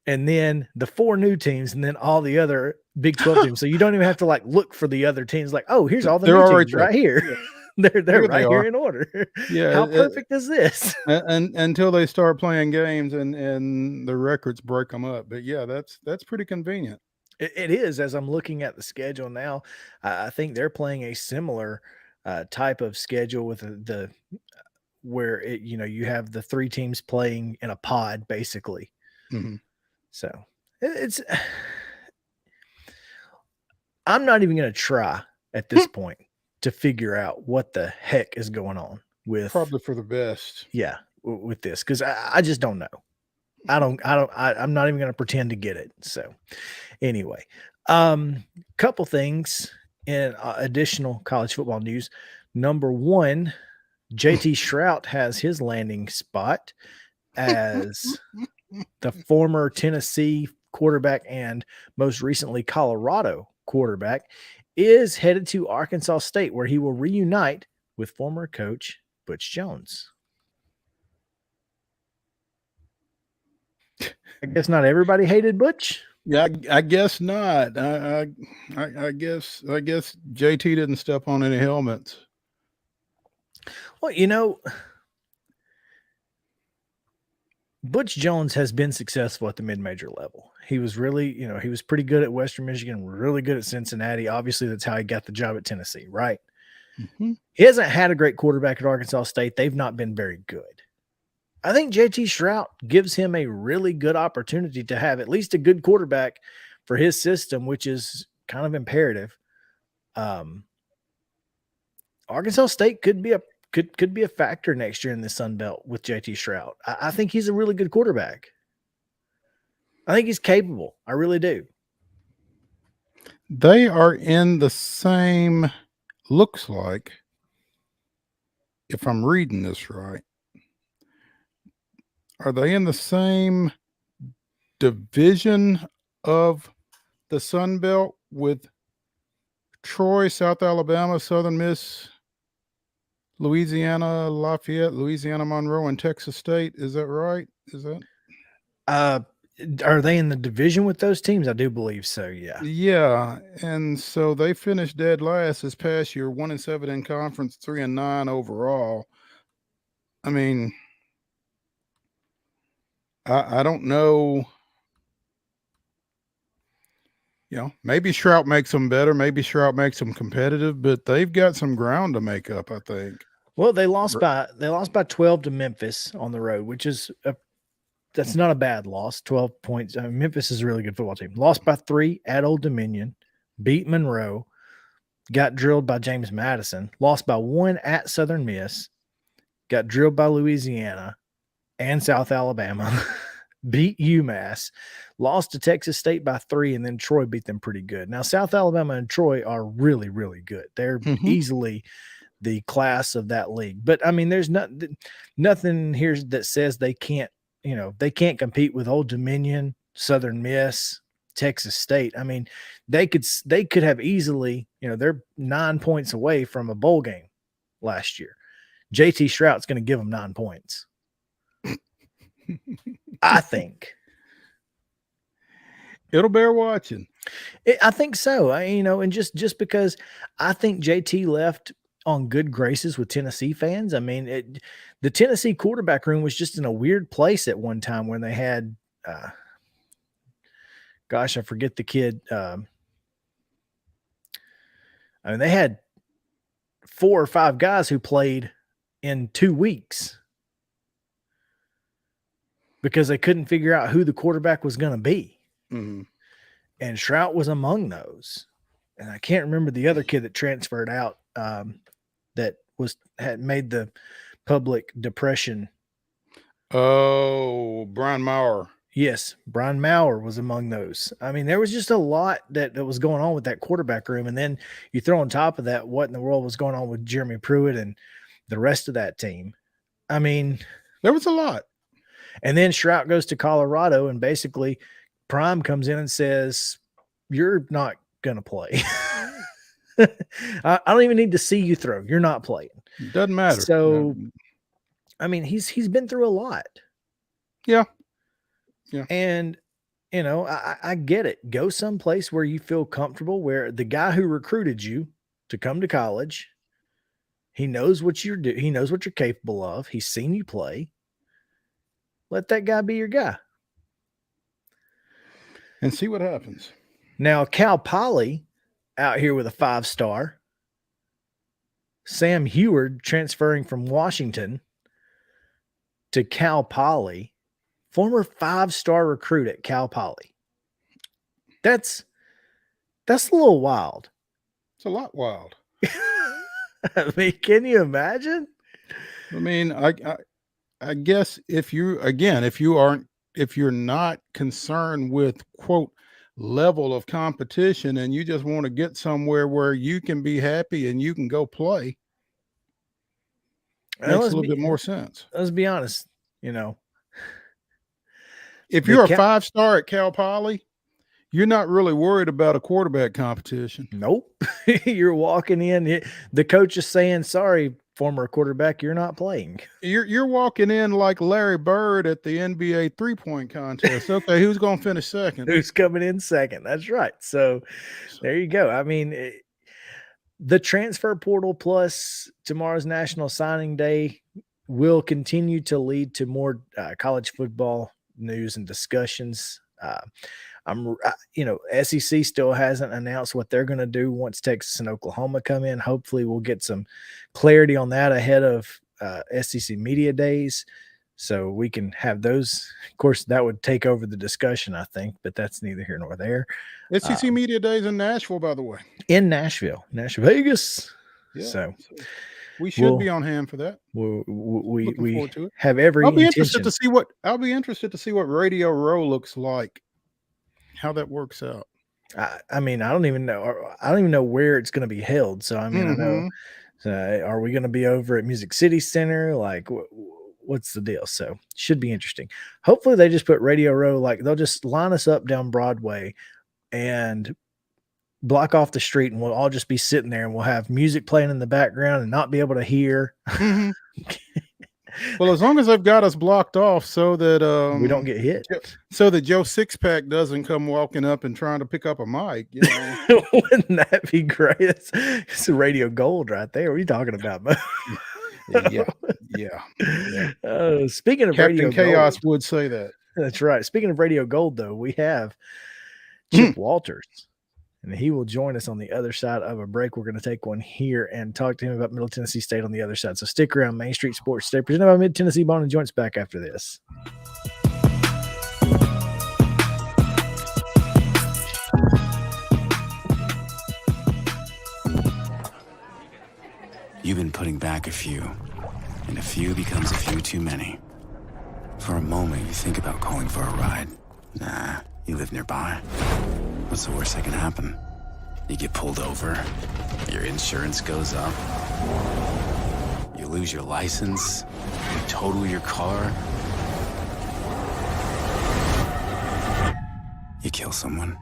and then the 4 new teams and then all the other Big 12 teams. So you don't even have to like look for the other teams like, oh, here's all the new teams right here. Yeah. they're right here in order. Yeah. How perfect is this? And until they start playing games and the records break them up. But yeah, that's pretty convenient. It is. As I'm looking at the schedule now, I think they're playing a similar type of schedule with the where you have the 3 teams playing in a pod basically. Mm-hmm. So I'm not even going to try at this point to figure out what the heck is going on with, probably for the best. Yeah. With this. Cause I just don't know. I'm not even going to pretend to get it. So anyway, couple things in additional college football news. Number 1, JT Shrout has his landing spot as the former Tennessee quarterback and most recently Colorado quarterback is headed to Arkansas State, where he will reunite with former coach Butch Jones. I guess not everybody hated Butch. Yeah, I guess not. I guess JT didn't step on any helmets. Well, Butch Jones has been successful at the mid-major level. He was really, he was pretty good at Western Michigan, really good at Cincinnati. Obviously, that's how he got the job at Tennessee, right? Mm-hmm. He hasn't had a great quarterback at Arkansas State. They've not been very good. I think JT Shrout gives him a really good opportunity to have at least a good quarterback for his system, which is kind of imperative. Arkansas State could be a factor next year in the Sun Belt with JT Shrout. I think he's a really good quarterback. I think he's capable. I really do. They are in the same, looks like, if I'm reading this right, are they in the same division of the Sun Belt with Troy, South Alabama, Southern Miss, Louisiana, Lafayette, Louisiana Monroe, and Texas State? Is that right? Is that? Are they in the division with those teams? I do believe so. Yeah. Yeah. And so they finished dead last this past year, 1-7 in conference, 3-9 overall. I mean, I don't know. Maybe Shrout makes them better. Maybe Shrout makes them competitive, but they've got some ground to make up, I think. Well, they lost by 12 to Memphis on the road, which is that's not a bad loss. 12 points. Memphis is a really good football team. Lost by 3 at Old Dominion, beat Monroe, got drilled by James Madison, lost by 1 at Southern Miss, got drilled by Louisiana and South Alabama, beat UMass, lost to Texas State by 3, and then Troy beat them pretty good. Now, South Alabama and Troy are really, really good. They're easily the class of that league. But I mean, there's nothing here that says they can't, they can't compete with Old Dominion, Southern Miss, Texas State. I mean, they could have easily, they're 9 points away from a bowl game last year. JT Shrout's going to give them 9 points. I think it'll bear watching. I think so. And just because I think JT left on good graces with Tennessee fans. I mean, the Tennessee quarterback room was just in a weird place at one time when they had, gosh, I forget the kid. I mean, they had 4 or 5 guys who played in 2 weeks because they couldn't figure out who the quarterback was going to be. Mm-hmm. And Shrout was among those. And I can't remember the other kid that transferred out that had made the public depression. Oh, Brian Maurer. Yes, Brian Maurer was among those. I mean, there was just a lot that was going on with that quarterback room. And then you throw on top of that, what in the world was going on with Jeremy Pruitt and the rest of that team. I mean, there was a lot. And then Shrout goes to Colorado, and basically Prime comes in and says, "You're not going to play. I don't even need to see you throw. You're not playing." Doesn't matter. So, I mean, he's been through a lot. Yeah. Yeah. And, I get it. Go someplace where you feel comfortable, where the guy who recruited you to come to college, he knows what he knows what you're capable of. He's seen you play. Let that guy be your guy. And see what happens. Now, Cal Poly out here with a 5-star. Sam Heward transferring from Washington to Cal Poly. Former 5-star recruit at Cal Poly. That's a little wild. It's a lot wild. I mean, can you imagine? I mean, I guess if you're not concerned with, quote, level of competition, and you just want to get somewhere where you can be happy and you can go play, makes a little bit more sense. Let's be honest, if you're a 5-star at Cal Poly, you're not really worried about a quarterback competition. Nope. You're walking in. The coach is saying, "Sorry, former quarterback, you're not playing." You're walking in like Larry Bird at the NBA 3-point contest. Okay, who's going to finish second? Who's coming in second? That's right. So there you go. I mean, the transfer portal plus tomorrow's National Signing Day will continue to lead to more college football news and discussions. SEC still hasn't announced what they're going to do once Texas and Oklahoma come in. Hopefully we'll get some clarity on that ahead of SEC Media Days, so we can have those. Of course, that would take over the discussion, I think, but that's neither here nor there. SEC Media Days in Nashville, by the way. In Nashville, Vegas. Yeah, so we should be on hand for that. We have every I'll be intention. I'll be interested to see what Radio Row looks like, how that works out. I mean, I don't even know where it's going to be held. So, I mean, I know, are we going to be over at Music City Center? Like, what's the deal? So should be interesting. Hopefully they just put Radio Row, like they'll just line us up down Broadway and block off the street, and we'll all just be sitting there, and we'll have music playing in the background and not be able to hear. Mm-hmm. Well, as long as they've got us blocked off so that we don't get hit, so that Joe Sixpack doesn't come walking up and trying to pick up a mic. Wouldn't that be great? It's a Radio Gold right there. What are you talking about, man? Yeah. Speaking of Captain Radio Chaos Gold, would say that. That's right. Speaking of Radio Gold, though, we have Chip Walters. And he will join us on the other side of a break. We're going to take one here and talk to him about Middle Tennessee State on the other side. So stick around. Main Street Sports State, presented by Mid-Tennessee Bone and Joints, back after this. You've been putting back a few, and a few becomes a few too many. For a moment, you think about calling for a ride. Nah, you live nearby. What's the worst that can happen? You get pulled over, your insurance goes up, You lose your license, you total your car, you kill someone.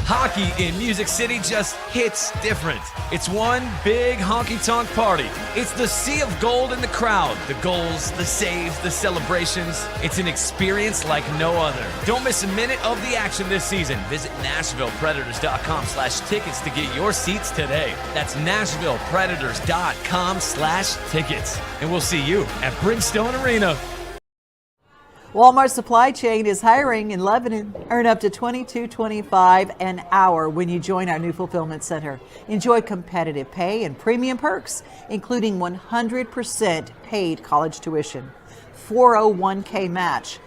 Hockey in Music City just hits different. It's one big honky-tonk party. It's the sea of gold in the crowd. The goals, the saves, the celebrations. It's an experience like no other. Don't miss a minute of the action this season. Visit NashvillePredators.com/tickets to get your seats today. That's NashvillePredators.com/tickets. And we'll see you at Bridgestone Arena. Walmart Supply Chain is hiring in Lebanon. Earn up to $22.25 an hour when you join our new fulfillment center. Enjoy competitive pay and premium perks, including 100% paid college tuition, 401k match,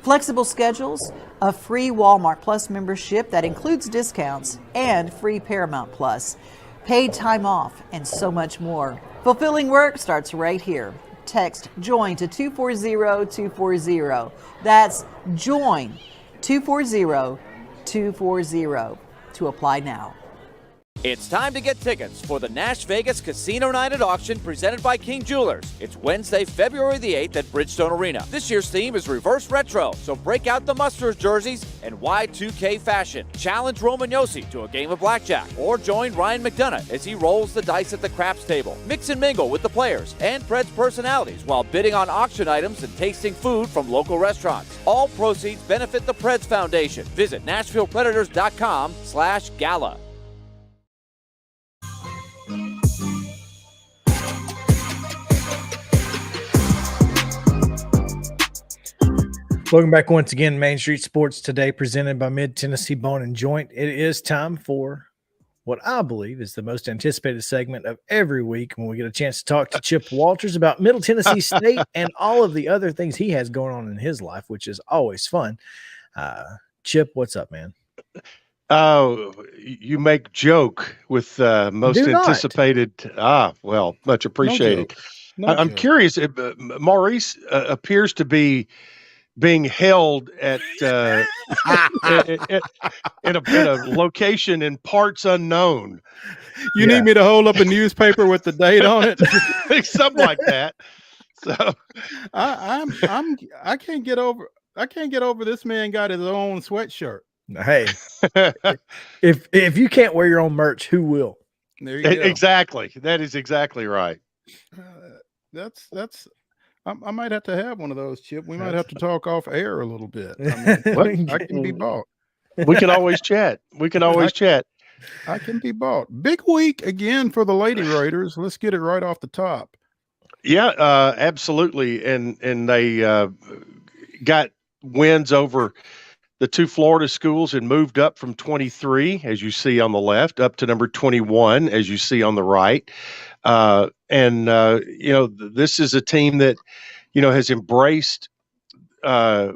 flexible schedules, a free Walmart Plus membership that includes discounts, and free Paramount Plus, paid time off, and so much more. Fulfilling work starts right here. Text JOIN to 240-240. That's JOIN 240-240 to apply now. It's time to get tickets for the Nash Vegas Casino Night at Auction presented by King Jewelers. It's Wednesday, February the 8th at Bridgestone Arena. This year's theme is reverse retro, so break out the Musters jerseys and Y2K fashion. Challenge Roman Yossi to a game of blackjack, or join Ryan McDonough as he rolls the dice at the craps table. Mix and mingle with the players and Preds personalities while bidding on auction items and tasting food from local restaurants. All proceeds benefit the Preds Foundation. Visit NashvillePredators.com/gala. Welcome back once again, Main Street Sports Today, presented by Mid-Tennessee Bone and Joint. It is time for what I believe is the most anticipated segment of every week when we get a chance to talk to Chip Walters about Middle Tennessee State and all of the other things he has going on in his life, which is always fun. Chip, what's up, man? Oh, you make joke with most anticipated. Well, much appreciated. I'm curious. Maurice appears to be being held at in a location in parts unknown. You need me to hold up a newspaper with the date on it? Something like that. So I can't get over this man got his own sweatshirt. Hey, if you can't wear your own merch, who will? There you go. Exactly. That is exactly right. I might have to have one of those, Chip. We might have to talk off air a little bit. I mean, I can be bought. We can always chat. I can be bought. Big week again for the Lady Raiders. Let's get it right off the top. Yeah, absolutely. And they got wins over the two Florida schools and moved up from 23, as you see on the left, up to number 21, as you see on the right. This is a team that, has embraced whether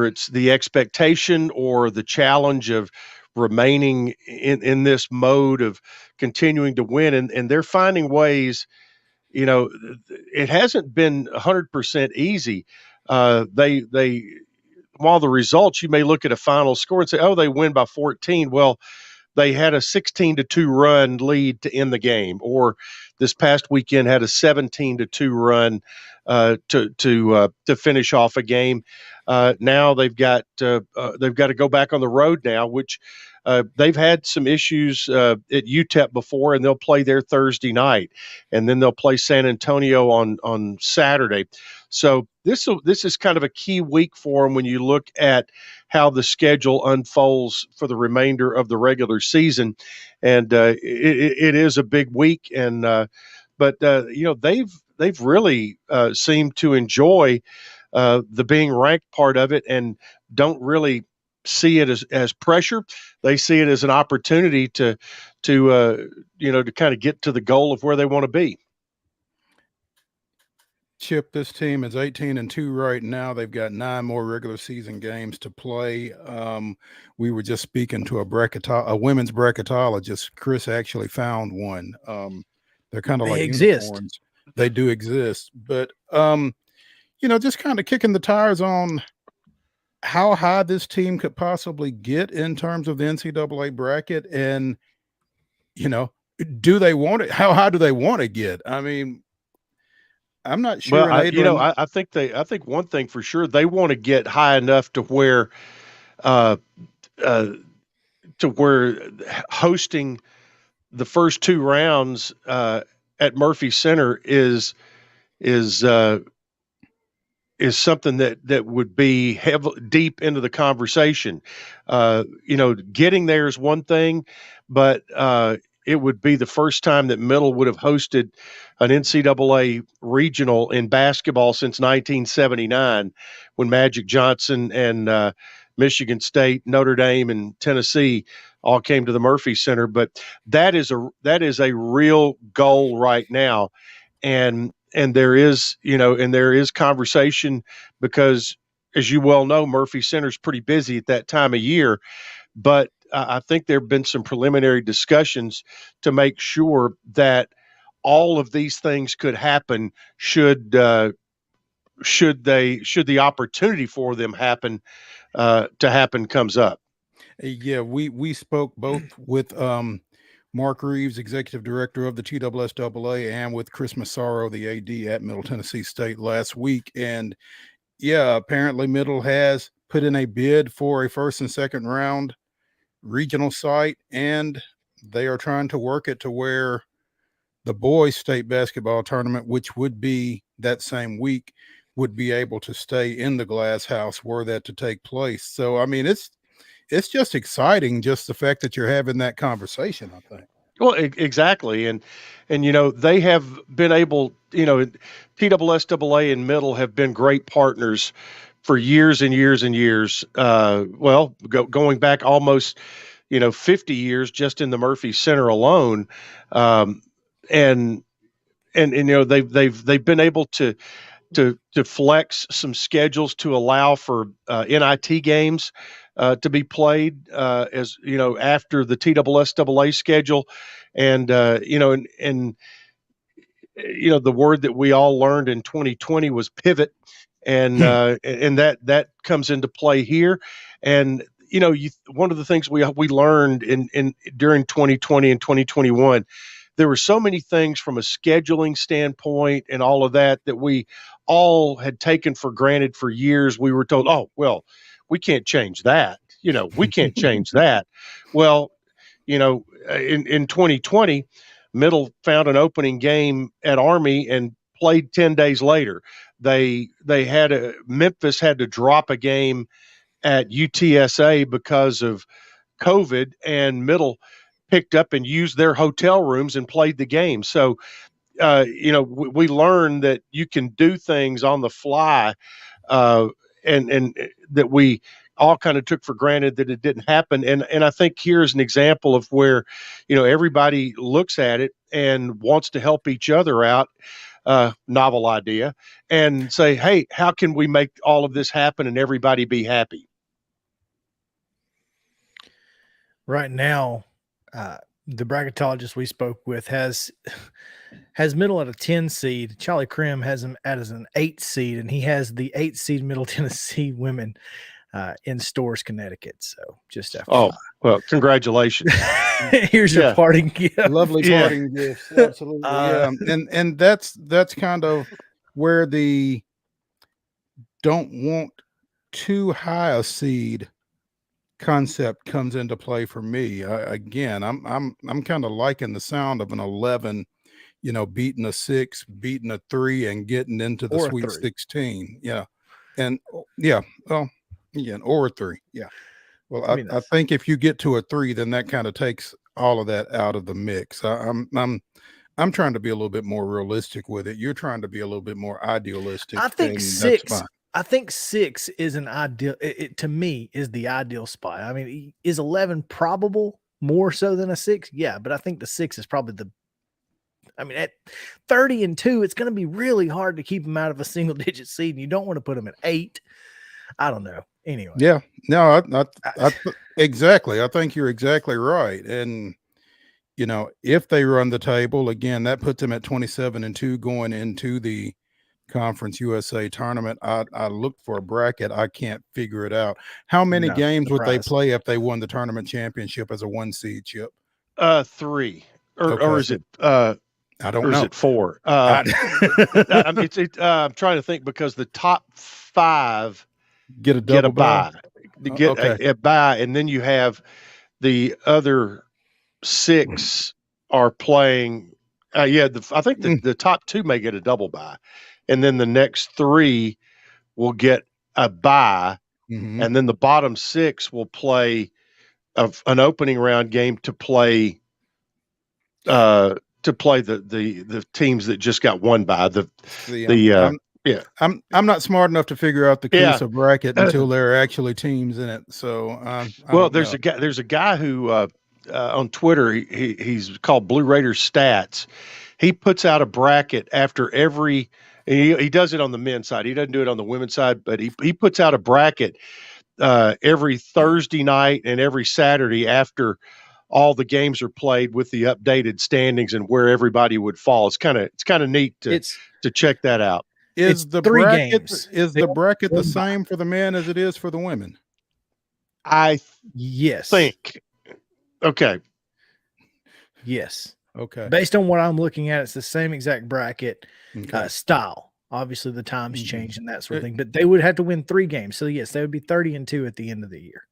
it's the expectation or the challenge of remaining in this mode of continuing to win. And they're finding ways, it hasn't been 100% easy. While the results, you may look at a final score and say, oh, they win by 14. Well, they had a 16-2 run lead to end the game, or this past weekend had a 17-2 run to finish off a game. Now they've got to go back on the road now, which they've had some issues at UTEP before, and they'll play there Thursday night, and then they'll play San Antonio on Saturday. So this is kind of a key week for them when you look at how the schedule unfolds for the remainder of the regular season, and it is a big week. And but they've really seemed to enjoy the being ranked part of it, and don't really see it as pressure. They see it as an opportunity to kind of get to the goal of where they want to be. Chip, this team is 18-2 right now. They've got 9 more regular season games to play. We were just speaking to a women's bracketologist. Chris actually found one. They're kind of like unicorns. They do exist, but just kind of kicking the tires on how high this team could possibly get in terms of the NCAA bracket, and do they want it? How high do they want to get? I mean, I'm not sure. Well, I think one thing for sure, they want to get high enough to where uh, hosting the first two rounds at Murphy Center is something that would be deep into the conversation. Getting there is one thing, but it would be the first time that Middle would have hosted an NCAA regional in basketball since 1979, when Magic Johnson and Michigan State, Notre Dame, and Tennessee all came to the Murphy Center. But that is a real goal right now, and there is conversation, because, as you well know, Murphy Center is pretty busy at that time of year. But I think there have been some preliminary discussions to make sure that all of these things could happen should the opportunity for them comes up. Yeah, we spoke both with Mark Reeves, executive director of the TSSAA, and with Chris Massaro, the AD at Middle Tennessee State, last week. And yeah, apparently Middle has put in a bid for a first and second round regional site, and they are trying to work it to where the boys state basketball tournament, which would be that same week, would be able to stay in the Glass House were that to take place. So, I mean, it's just exciting, just the fact that you're having that conversation, I think. Well, exactly. And they have been able, TSSAA and Middle have been great partners for years and years and years. Going back almost, 50 years just in the Murphy Center alone. They've been able to flex some schedules to allow for NIT games to be played after the TSSAA schedule, and the word that we all learned in 2020 was pivot, and that comes into play here. And one of the things we learned during 2020 and 2021, there were so many things from a scheduling standpoint and all of that we all had taken for granted for years. We were told, oh, well, we can't change that. We can't change that. Well, in 2020, Middle found an opening game at Army and played 10 days later. Memphis had to drop a game at UTSA because of COVID, and Middle picked up and used their hotel rooms and played the game. So, we learned that you can do things on the fly, and that we all kind of took for granted that it didn't happen. And I think here's an example of where, everybody looks at it and wants to help each other out, novel idea, and say, hey, how can we make all of this happen and everybody be happy? Right now, the bracketologist we spoke with has Middle at a 10 seed. Charlie Krim has him as an 8 seed, and he has the 8 seed Middle Tennessee women in Stores, Connecticut. So just FYI. Oh, well, congratulations. Here's your parting gift. Lovely parting gifts. Absolutely. And that's kind of where the don't want too high a seed concept comes into play for me. I'm kind of liking the sound of an 11, beating a 6, beating a 3, and getting into the Sweet 16. Yeah. And or a 3. Yeah. Well, I think if you get to a 3, then that kind of takes all of that out of the mix. I'm trying to be a little bit more realistic with it. You're trying to be a little bit more idealistic. I think 6. I think 6 is an ideal. It to me is the ideal spot. I mean, is 11 probable more so than a 6? Yeah, but I think the 6 is probably at 30-2, it's going to be really hard to keep them out of a single digit seed, and you don't want to put them at 8. I don't know. Anyway. Yeah. No, I exactly. I think you're exactly right. And if they run the table again, that puts them at 27-2 going into the Conference USA tournament. I looked for a bracket. I can't figure it out. How many games would they play if they won the tournament championship as a 1 seed, Chip? 3, or is it? I don't know. Is it 4? I'm trying to think because the top 5 get a bye. Get a bye, and then you have the other 6 are playing. I think the top 2 may get a double bye, and then the next 3 will get a bye, and then the bottom 6 will play an opening round game to play the teams that just got one bye. I'm not smart enough to figure out the CUSA bracket until there are actually teams in it. So there's a guy who on Twitter, he's called Blue Raider Stats. He puts out a bracket after every. He does it on the men's side. He doesn't do it on the women's side, but he puts out a bracket every Thursday night and every Saturday after all the games are played with the updated standings and where everybody would fall. It's kind of neat to check that out. Is the bracket the same for the men as it is for the women? Yes. Think. Okay. Yes. Okay. Based on what I'm looking at, it's the same exact bracket style. Obviously, the times change and that sort of thing, but they would have to win 3 games. So yes, they would be 30-2 at the end of the year.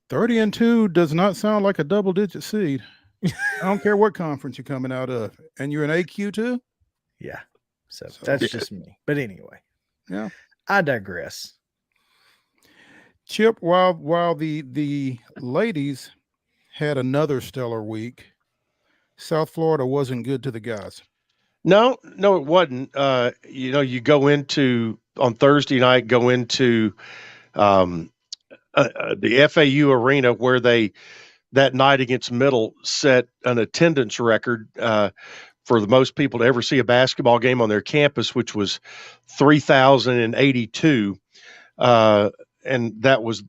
30-2 does not sound like a double-digit seed. I don't care what conference you're coming out of, and you're an AQ too. Yeah. So that's just me. But anyway, yeah, I digress. Chip, while the ladies had another stellar week, South Florida wasn't good to the guys. No, it wasn't. You go into on Thursday night, go into the FAU arena where they that night against Middle set an attendance record for the most people to ever see a basketball game on their campus, which was 3,082. And that was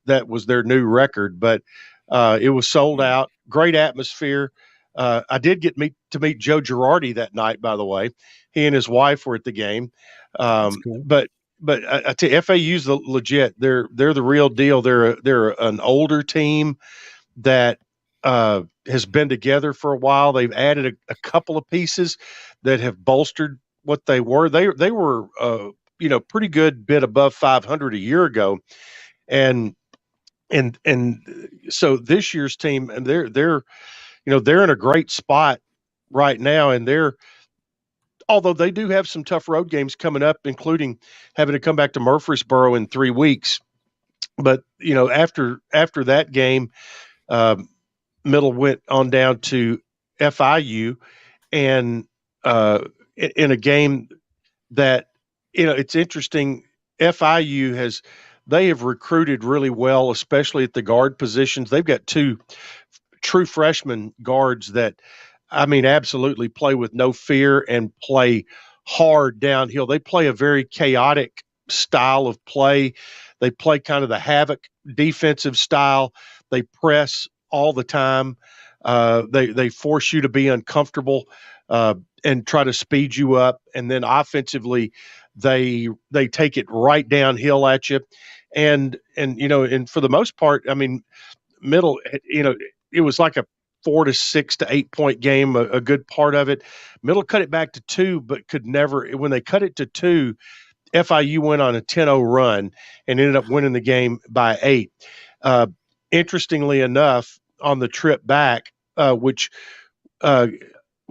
their new record, but it was sold out. Great atmosphere. I did get to meet Joe Girardi that night, by the way. He and his wife were at the game. That's cool. But I tell you, FAU's the legit. They're the real deal. They're an older team that has been together for a while. They've added a couple of pieces that have bolstered what they were. They were pretty good bit above 500 a year ago, and so this year's team, and they're in a great spot right now, and although they do have some tough road games coming up, including having to come back to Murfreesboro in 3 weeks. But after that game, Middle went on down to FIU, and in a game that it's interesting. FIU they have recruited really well, especially at the guard positions. They've got 2 true freshman guards that, absolutely play with no fear and play hard downhill. They play a very chaotic style of play. They play kind of the havoc defensive style. They press all the time. They force you to be uncomfortable and try to speed you up. And then offensively, they take it right downhill at you. And for the most part, Middle, it was like a 4 to 6 to 8 point game, a good part of it. Middle cut it back to 2, but could never. When they cut it to 2, FIU went on a 10-0 run and ended up winning the game by 8. Interestingly enough, on the trip back, which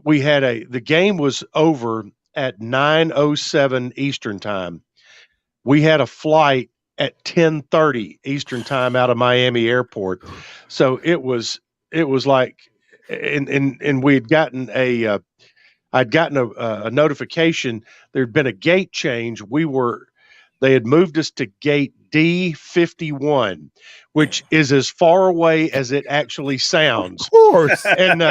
we had the game was over at 9:07 Eastern time. We had a flight at 10:30 Eastern time out of Miami Airport. So it was like, and we had gotten I'd gotten a notification. There'd been a gate change. They had moved us to gate D51, which is as far away as it actually sounds. Of course. And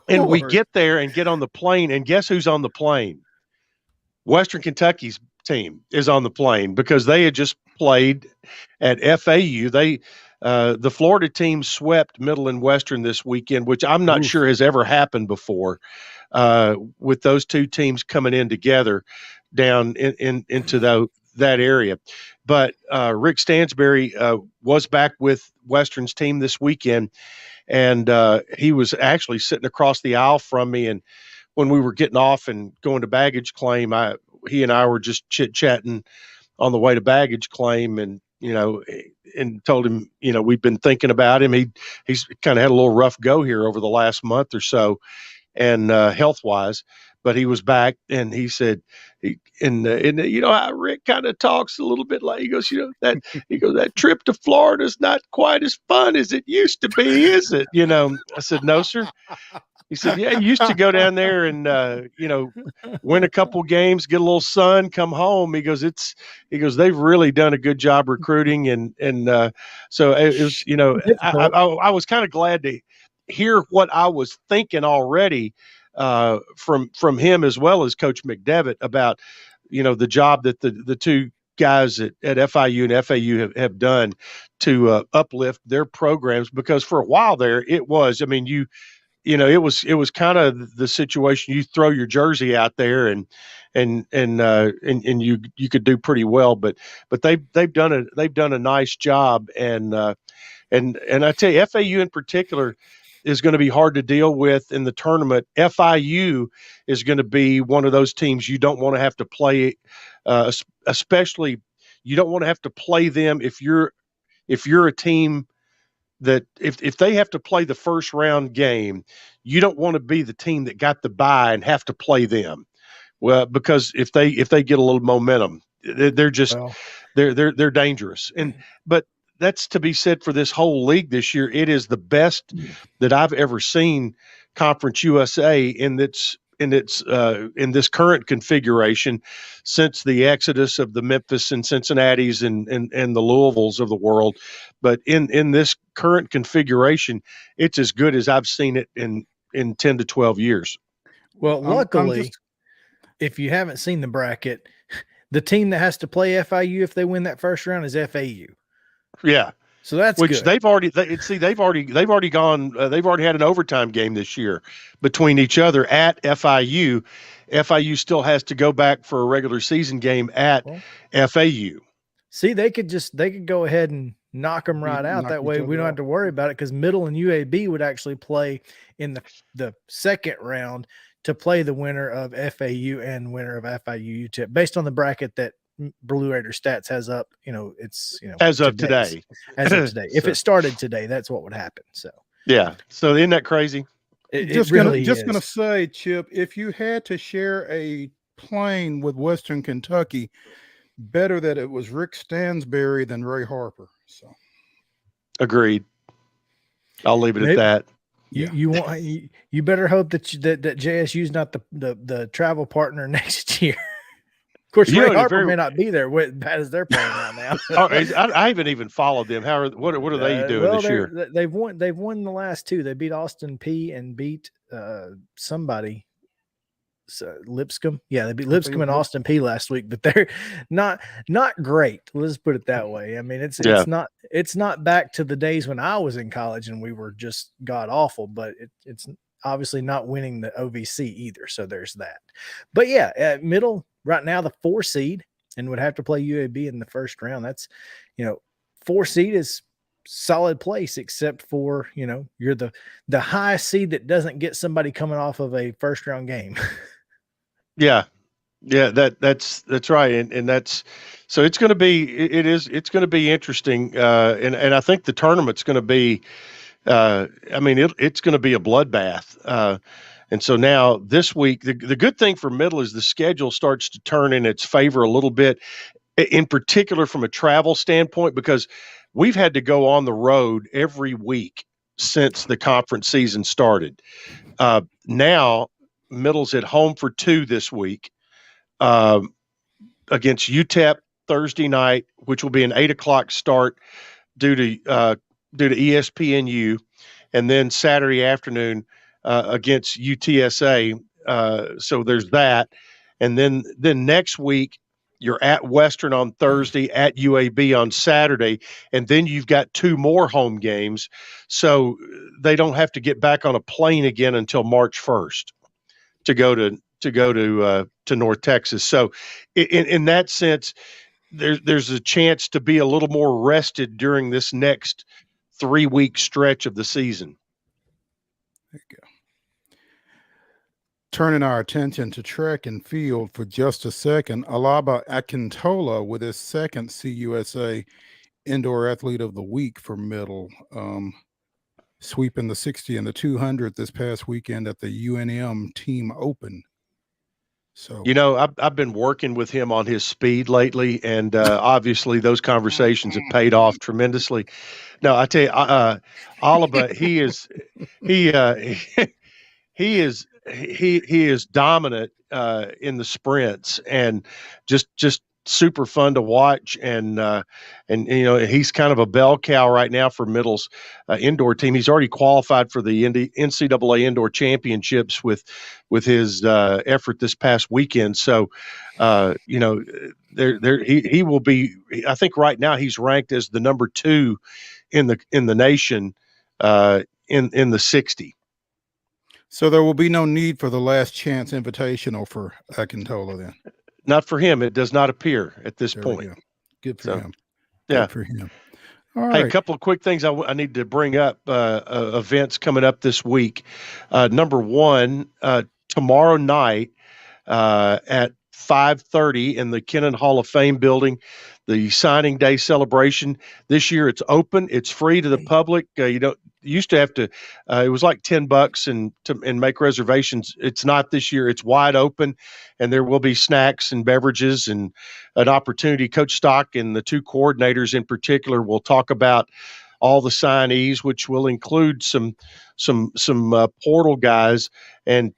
we get there and get on the plane, and guess who's on the plane? Western Kentucky's team is on the plane because they had just played at FAU. The Florida team swept Middle and Western this weekend, which I'm not sure has ever happened before, with those two teams coming in together down into that area. But Rick Stansberry was back with Western's team this weekend, and he was actually sitting across the aisle from me. And when we were getting off and going to baggage claim, he and I were just chit-chatting on the way to baggage claim, and and told him, we've been thinking about him. He's kind of had a little rough go here over the last month or so, and health-wise, but he was back, and he said, how Rick kind of talks a little bit like, he goes, that trip to Florida is not quite as fun as it used to be, is it? I said, no, sir. He said, yeah, he used to go down there and, win a couple games, get a little sun, come home. He goes, they've really done a good job recruiting. And so it was, I was kind of glad to hear what I was thinking already from him, as well as Coach McDevitt, about, the job that the two guys at FIU and FAU have done to uplift their programs. Because for a while there, it was, it was kind of the situation. You throw your jersey out there and you could do pretty well, but they've done a nice job. And I tell you, FAU in particular is going to be hard to deal with in the tournament. FIU is going to be one of those teams you don't want to have to play, especially you don't want to have to play them if you're a team that if they have to play the first round game, you don't want to be the team that got the bye and have to play them. Well, because if they get a little momentum, they're just they're dangerous. But that's to be said for this whole league this year. It is the best that I've ever seen Conference USA in this current configuration since the exodus of the Memphis and Cincinnati's and the Louisvilles of the world. But in this current configuration, it's as good as I've seen it in 10 to 12 years. Well, luckily, if you haven't seen the bracket, the team that has to play FIU if they win that first round is FAU. Yeah. So that's which good. they've already gone. They've already had an overtime game this year between each other at FIU. FIU still has to go back for a regular season game at FAU. See, they could go ahead and knock them right out. That way we don't have to worry about it, because Middle and UAB would actually play in the second round to play the winner of FAU and winner of FIU UTEP, based on the bracket that Blue Raider Stats has up. As of today. If it started today, that's what would happen. So yeah. So isn't that crazy? Just gonna say, Chip, if you had to share a plane with Western Kentucky, better that it was Rick Stansberry than Ray Harper. So agreed. I'll leave it at that. You better hope that JSU is not the travel partner next year. Of course, Ray Harper may not be there. What bad as they're playing right now? I haven't even folled them. What are they doing this year? They've won the last two. They beat Austin P and beat somebody. Lipscomb. Yeah, they beat Lipscomb and Austin P last week, but they're not great. Let's put it that way. I mean, it's not back to the days when I was in college and we were just god awful, but it's obviously not winning the OVC either. So there's that. But yeah, Middle right now, the 4 seed, and would have to play UAB in the first round. That's 4 seed is solid place, except for you're the high seed that doesn't get somebody coming off of a first round game. Yeah, that's right, and that's so it's going to be it's going to be interesting, and I think the tournament's going to be, it's going to be a bloodbath. And so now this week, the good thing for Middle is the schedule starts to turn in its favor a little bit, in particular from a travel standpoint, because we've had to go on the road every week since the conference season started. Now Middle's at home for 2 this week against UTEP Thursday night, which will be an 8:00 start due to ESPNU, and then Saturday afternoon against UTSA. So there's that. And then next week You're at Western on Thursday, at UAB on Saturday, and then you've got 2 more home games. So they don't have to get back on a plane again until March 1st to go to North Texas. So in that sense, there's a chance to be a little more rested during this next 3-week stretch of the season. There you go. Turning our attention to track and field for just a second, Alaba Akintola with his second CUSA Indoor Athlete of the Week for middle, sweeping the 60 and the 200 this past weekend at the UNM Team Open. So, you know, I've been working with him on his speed lately, and obviously those conversations have paid off tremendously. No, I tell you, Alaba, he is dominant in the sprints, and just super fun to watch, and you know, he's kind of a bell cow right now for middle's indoor team. He's already qualified for the NCAA indoor championships with his effort this past weekend. So you know, he will be, I think right now he's ranked as the number 2 in the nation in the 60. So there will be no need for the Last Chance Invitational for Akintola then? Not for him. It does not appear at this point. Good for him. Yeah. Good for him. All Hey, right. a couple of quick things I need to bring up, events coming up this week. Number one, tomorrow night at 5:30 in the Kennan Hall of Fame building, the signing day celebration. This year it's open. It's free to the public. You used to have to, it was like $10 and make reservations. It's not this year. It's wide open, and there will be snacks and beverages and an opportunity. Coach Stock and the 2 coordinators in particular will talk about all the signees, which will include some portal guys, and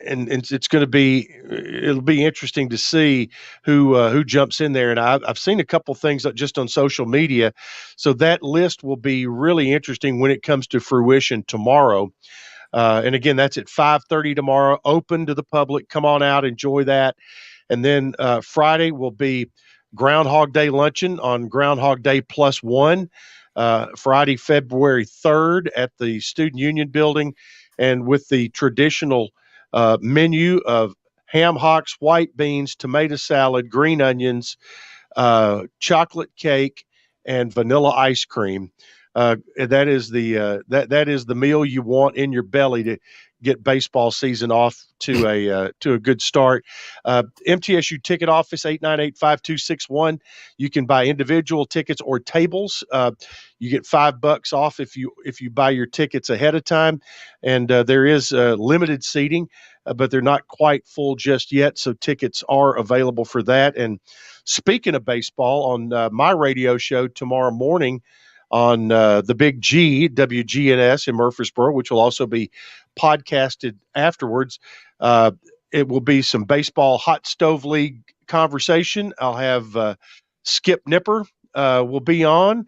it's going to be, it'll be interesting to see who jumps in there. And I've seen a couple things just on social media, so that list will be really interesting when it comes to fruition tomorrow. And again, that's at 5:30 tomorrow, open to the public. Come on out, enjoy that. And then Friday will be Groundhog Day luncheon on Groundhog Day +1, Friday, February 3rd at the Student Union building, and with the traditional menu of ham hocks, white beans, tomato salad, green onions, chocolate cake, and vanilla ice cream. That is the meal you want in your belly to get baseball season off to a good start. MTSU ticket office 898-5261. You can buy individual tickets or tables. You get $5 off if you buy your tickets ahead of time, and there is limited seating, but they're not quite full just yet, so tickets are available for that. And speaking of baseball, on my radio show tomorrow morning on the Big G, WGNS in Murfreesboro, which will also be podcasted afterwards, it will be some baseball hot stove league conversation. I'll have Skip Nipper will be on.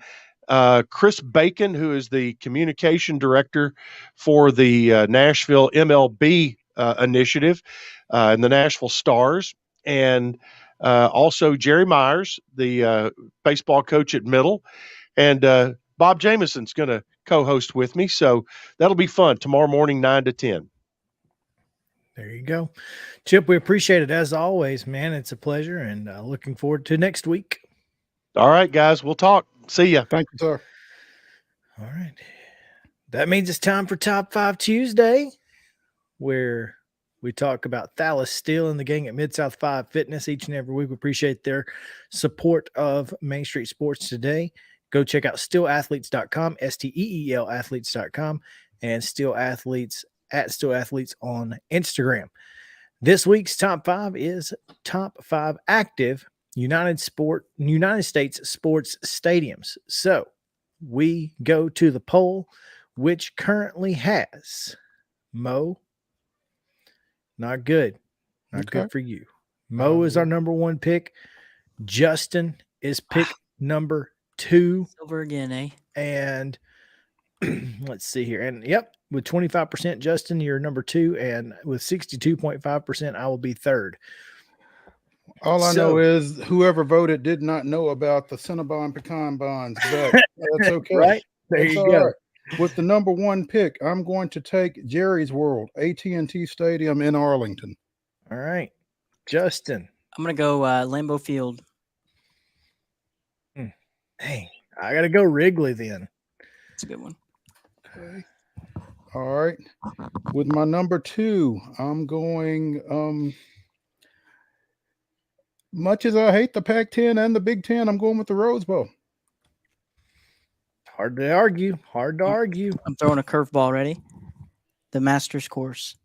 Chris Bacon, who is the communication director for the Nashville MLB initiative and the Nashville Stars, and also Jerry Myers, the baseball coach at Middle, and Bob Jameson's going to co-host with me. So that'll be fun tomorrow morning, 9 to 10. There you go. Chip, we appreciate it as always, man. It's a pleasure, and looking forward to next week. All right, guys, we'll talk. See ya. Thank you, sir. All right. That means it's time for Top 5 Tuesday, where we talk about Thalys Steel and the gang at Mid-South 5 Fitness each and every week. We appreciate their support of Main Street Sports today. Go check out steelathletes.com, STEEL athletes.com, and Steel Athletes at Steel Athletes on Instagram. This week's top 5 is top 5 active United States sports stadiums. So we go to the poll, which currently has Mo. Not good. Not good for you. Mo is our number 1 pick. Justin is pick number 2. Silver again, eh? And let's see here. And yep, with 25%, Justin, you're number 2. And with 62.5%, I will be 3rd. All I know is whoever voted did not know about the Cinnabon pecan bonds, but that's okay. Right? There That's you all go. right. With the number 1 pick, I'm going to take Jerry's World, AT&T Stadium in Arlington. All right. Justin. I'm going to go Lambeau Field. Dang. I got to go Wrigley then. That's a good one. Okay. All right. With my number 2, I'm going much as I hate the Pac-10 and the Big Ten, I'm going with the Rose Bowl. Hard to argue. Hard to argue. I'm throwing a curveball. Ready? The Masters course.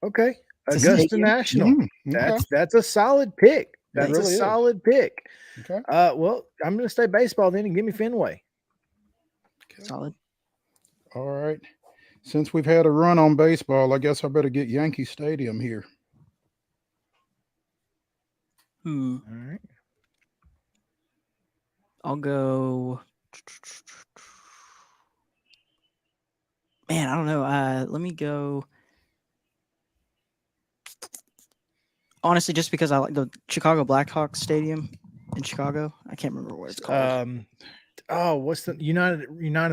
Okay. Augusta National. That's a solid pick. That's really a solid pick. Okay. Well, I'm going to stay baseball then and give me Fenway. Okay. Solid. All right. Since we've had a run on baseball, I guess I better get Yankee Stadium here. All right. I'll go. Man, I don't know. Let me go. Honestly, just because I like the Chicago Blackhawks Stadium in Chicago. I can't remember what it's called. What's the United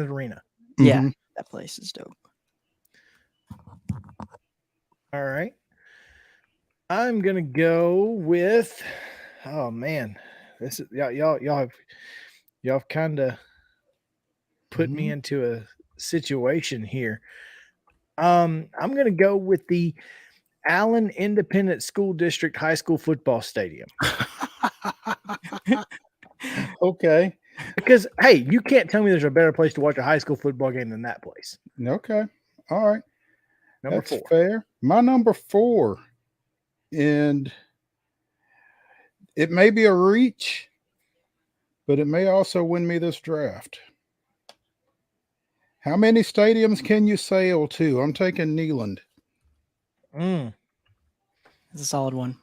Arena? Yeah, that place is dope. All right. I'm gonna go with. Oh man, this is y'all have kind of put me into a situation here. I'm gonna go with the Allen Independent School District High School Football Stadium. Okay. Because hey, you can't tell me there's a better place to watch a high school football game than that place. Okay. All right. Number That's 4. fair. My number 4, and it may be a reach, but it may also win me this draft. How many stadiums can you sail to? I'm taking Neyland. That's a solid one.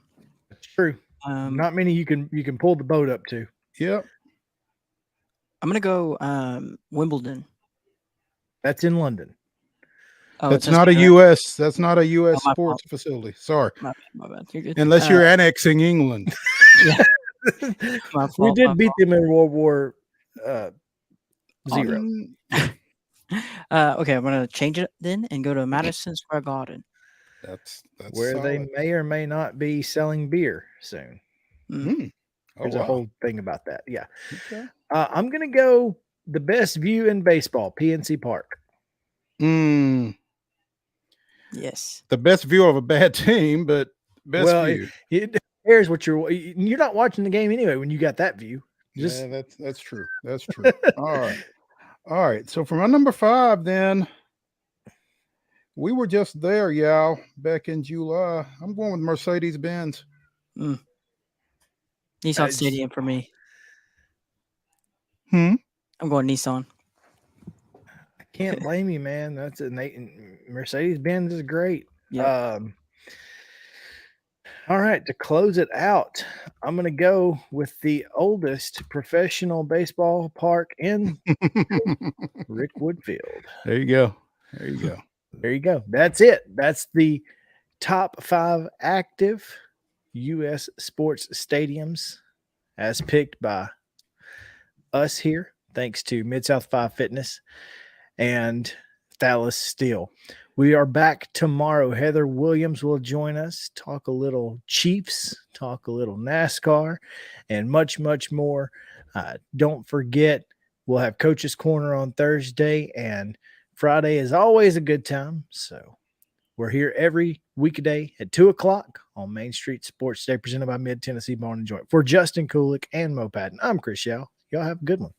That's true. Not many you can pull the boat up to. Yep. I'm gonna go Wimbledon. That's in London. Oh, that's not a U.S. That's not a U.S. sports facility. Sorry. My bad. You're good. Unless you're annexing England. Yeah. We did beat them in World War Zero. Okay, I'm gonna change it then and go to Madison Square Garden. That's where solid. they may or may not be selling beer soon. There's a whole thing about that. Yeah. Okay. I'm gonna go the best view in baseball, PNC Park. Yes. The best view of a bad team, but best view. It cares what you're not watching the game anyway when you got that view. Yeah, that's true. That's true. All right. So for my number 5, then we were just there, Yow, back in July. I'm going with Mercedes-Benz. Nissan Stadium for me. I'm going Nissan. I can't blame you, man. That's Mercedes-Benz is great. Yeah. All right, to close it out, I'm going to go with the oldest professional baseball park in Rickwood Field. There you go. There you go. That's it. That's the top 5 active U.S. sports stadiums as picked by us here, thanks to Mid-South 5 Fitness and Thales Steel. We are back tomorrow. Heather Williams will join us, talk a little Chiefs, talk a little NASCAR, and much, much more. Don't forget, we'll have Coach's Corner on Thursday, and Friday is always a good time. So we're here every weekday at 2 o'clock on Main Street Sports Day, presented by Mid-Tennessee Bone and Joint. For Justin Kulik and Mo Patton, I'm Chris Yow. Y'all have a good one.